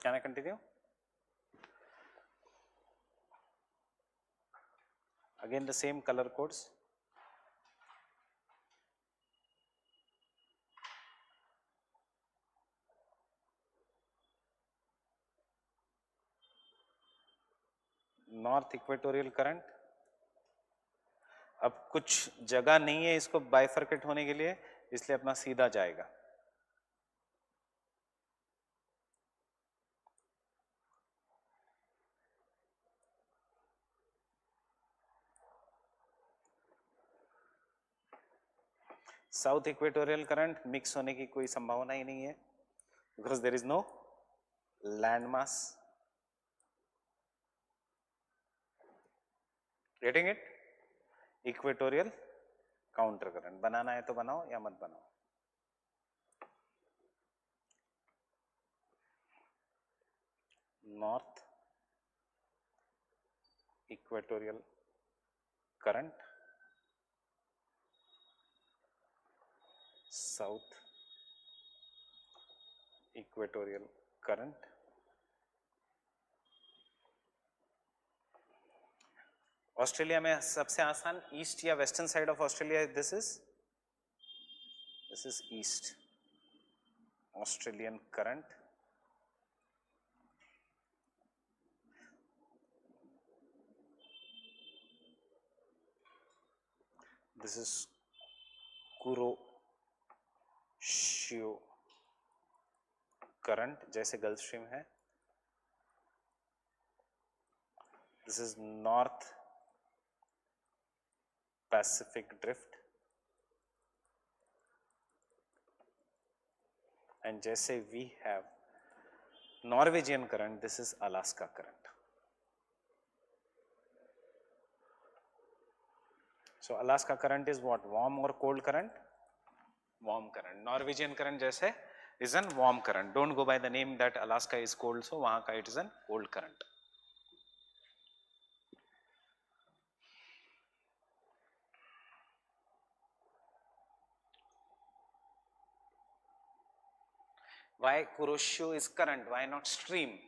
Can I continue? Again the same color codes. North equatorial current. अब कुछ जगह नहीं है इसको बाइफरकेट होने के लिए, इसलिए अपना सीधा जाएगा. साउथ इक्वेटोरियल करंट मिक्स होने की कोई संभावना ही नहीं है, because there is no land mass. Getting it? Equatorial counter current बनाना है तो बनाओ या मत बनाओ. North equatorial current, south equatorial current. Australia में सबसे आसान ईस्ट या western side of Australia. This is East Australian current. This is Kuroshio current, जैसे गल्फ स्ट्रीम है. This is north Pacific drift, and जैसे we have Norwegian current, this is Alaska current. So Alaska current is what? Warm or cold current? Warm current. Norwegian current जैसे is an warm current. Don't go by the name that Alaska is cold, so वहाँ का it is an cold current. Why Kuroshio is current? Why not stream?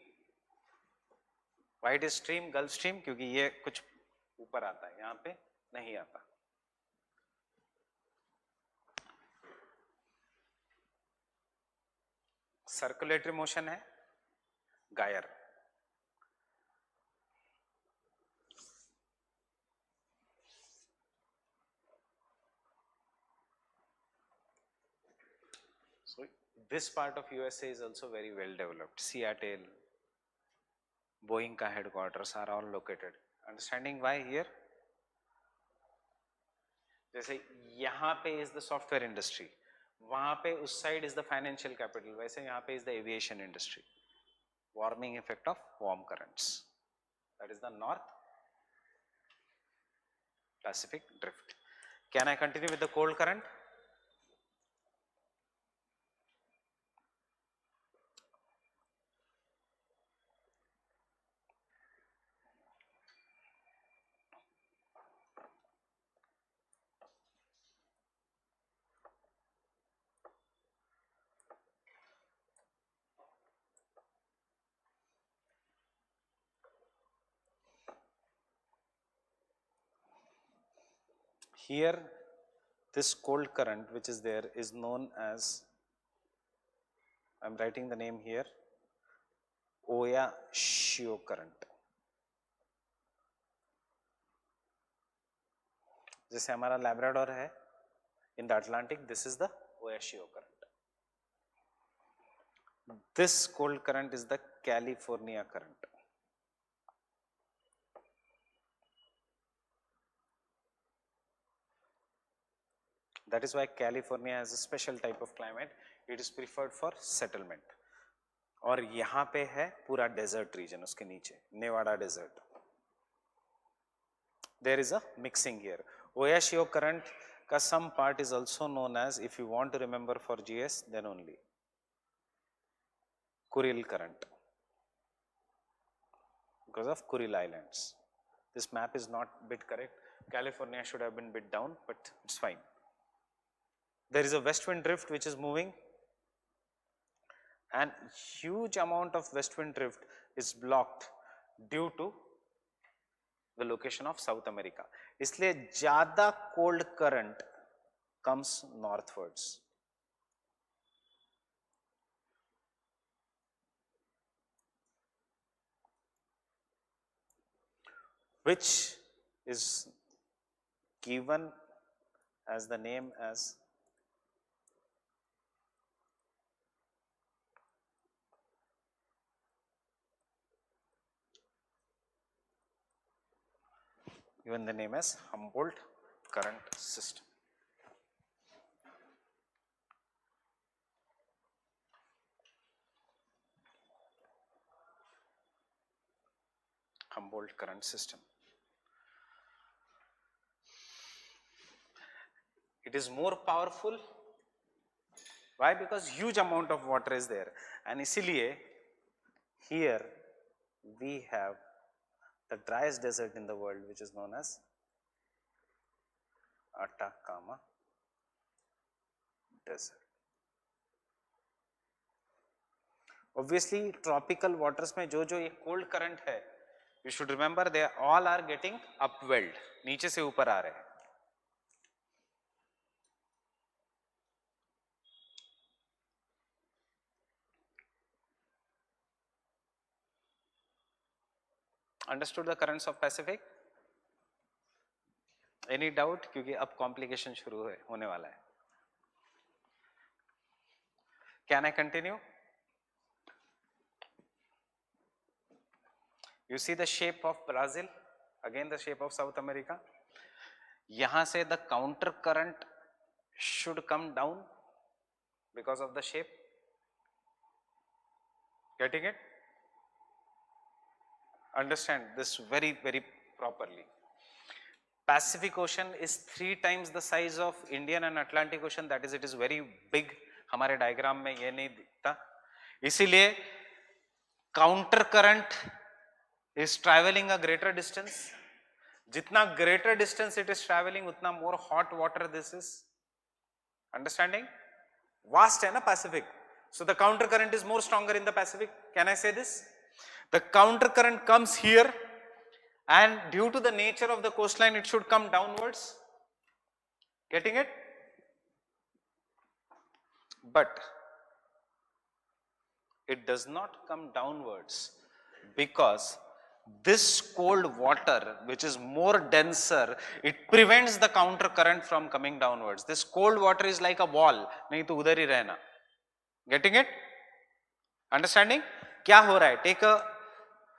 Why it is stream? Gulf Stream क्योंकि ये कुछ ऊपर आता है, यहाँ पे नहीं आता. सर्कुलेटरी मोशन है गायर. So this part of USA is also very well developed. Seattle, Boeing का headquarters are all located. Understanding why here? जैसे यहाँ पे is the software industry, वहाँ पे उस side is the financial capital, वैसे यहाँ पे is the aviation industry. Warming effect of warm currents. That is the North Pacific drift. Can I continue with the cold current? here this cold current which is there is known as, I'm writing the name here, Oyashio current. जैसे हमारा Labrador है in the Atlantic, this is the Oyashio current. This cold current is the California current. That is why California has a special type of climate. It is preferred for settlement. और यहाँ पे है पूरा desert region, उसके नीचे Nevada desert. There is a mixing here. Oyashio current का some part is also known as, if you want to remember for GS, then only Kuril current, because of Kuril Islands. This map is not bit correct. California should have been bit down, but it's fine. There is a west wind drift which is moving, and huge amount of west wind drift is blocked due to the location of South America. इसलिए ज़्यादा cold current comes northwards. Which is given as the name as Humboldt current system. Humboldt current system. It is more powerful. Why? Because huge amount of water is there, and इसीलिए here we have the driest desert in the world, which is known as Atacama Desert. Obviously, tropical waters में जो ये cold current है, you should remember they all are getting upwelled, नीचे से ऊपर आ रहे हैं. Understood the currents of Pacific? Any doubt? क्योंकि अब complication शुरू होने वाला है. Can I continue? You see the shape of Brazil, again the shape of South America. यहाँ से the counter current should come down because of the shape. Getting it? Understand this very, very properly. Pacific Ocean is 3 times the size of Indian and Atlantic Ocean. That is, it is very big. हमारे diagram में ये नहीं दिखता. इसीलिए counter current is traveling a greater distance. जितना greater distance it is traveling, उतना more hot water this is. Understanding? Vast है ना Pacific. So the counter current is more stronger in the Pacific. Can I say this? The counter current comes here, and due to the nature of the coastline, it should come downwards. Getting it? But it does not come downwards because this cold water, which is more denser, it prevents the counter current from coming downwards. This cold water is like a wall. नहीं तो उधर ही रहना. Getting it? Understanding? क्या हो रहा है? Take a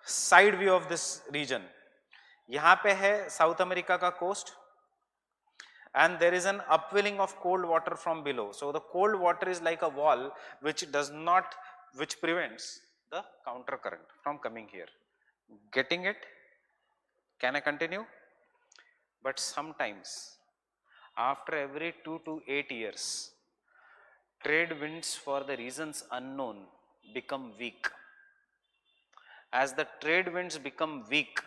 side view of this region. यहाँ पे है South America का coast, and there is an upwelling of cold water from below. So the cold water is like a wall which prevents the counter current from coming here. Getting it? Can I continue? But sometimes after every 2 to 8 years, trade winds for the reasons unknown become weak. As the trade winds become weak,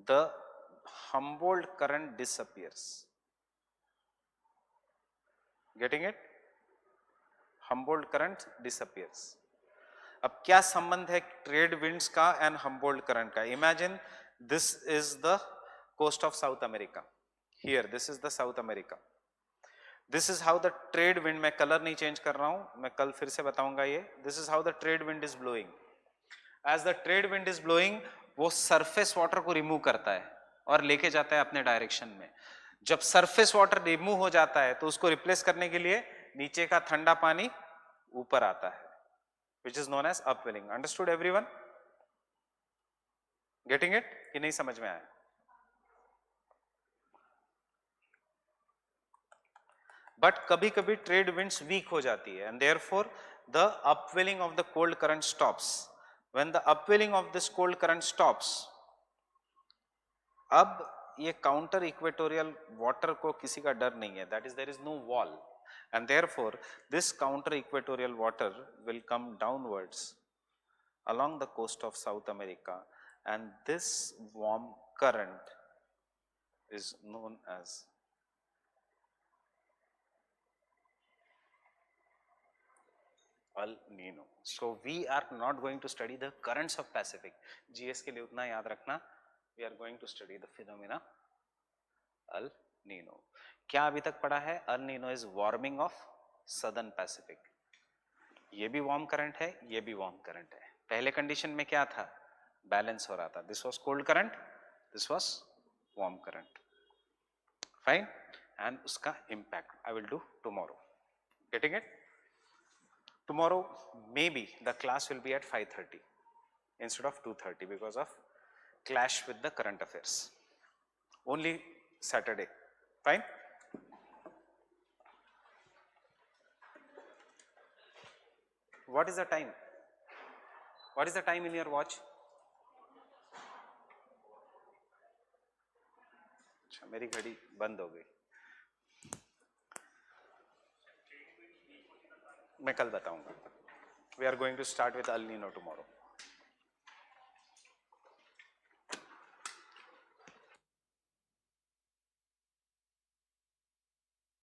the Humboldt current disappears. Getting it? Humboldt current disappears. अब क्या संबंध है trade winds का and Humboldt current का? Imagine this is the coast of South America. Here, this is the South America. This is how the trade wind, मैं color नहीं change कर रहा हूँ, मैं कल फिर से बताऊंगा ये. This is how the trade wind is blowing. As the trade wind is blowing, वो surface water को remove करता है और लेके जाता है अपने direction में. जब surface water remove हो जाता है तो उसको replace करने के लिए नीचे का ठंडा पानी ऊपर आता है, which is known as upwelling. Understood everyone? Getting it? कि नहीं समझ में आया? But कभी कभी trade winds weak हो जाती है and therefore the upwelling of the cold current stops. When the upwelling of this cold current stops, अब ये counter equatorial water को किसी का डर नहीं है, that is there is no wall and therefore this counter equatorial water will come downwards along the coast of South America and this warm current is known as El Nino. So we are not going to study the currents of Pacific. GS के लिए उतना याद रखना. We are going to study the phenomena El Nino. क्या अभी तक पढ़ा है? El Nino is warming of Southern Pacific. ये भी warm current है, ये भी warm current है. पहले condition में क्या था? Balance हो रहा था. This was cold current, this was warm current. Fine? And उसका impact I will do tomorrow. Getting it? Tomorrow maybe the class will be at 5:30 instead of 2:30 because of clash with the current affairs. Only Saturday. Fine? What is the time? What is the time in your watch? अच्छा, मेरी घड़ी बंद हो गई. मैं कल बताऊंगा. We are going to start with El Nino tomorrow.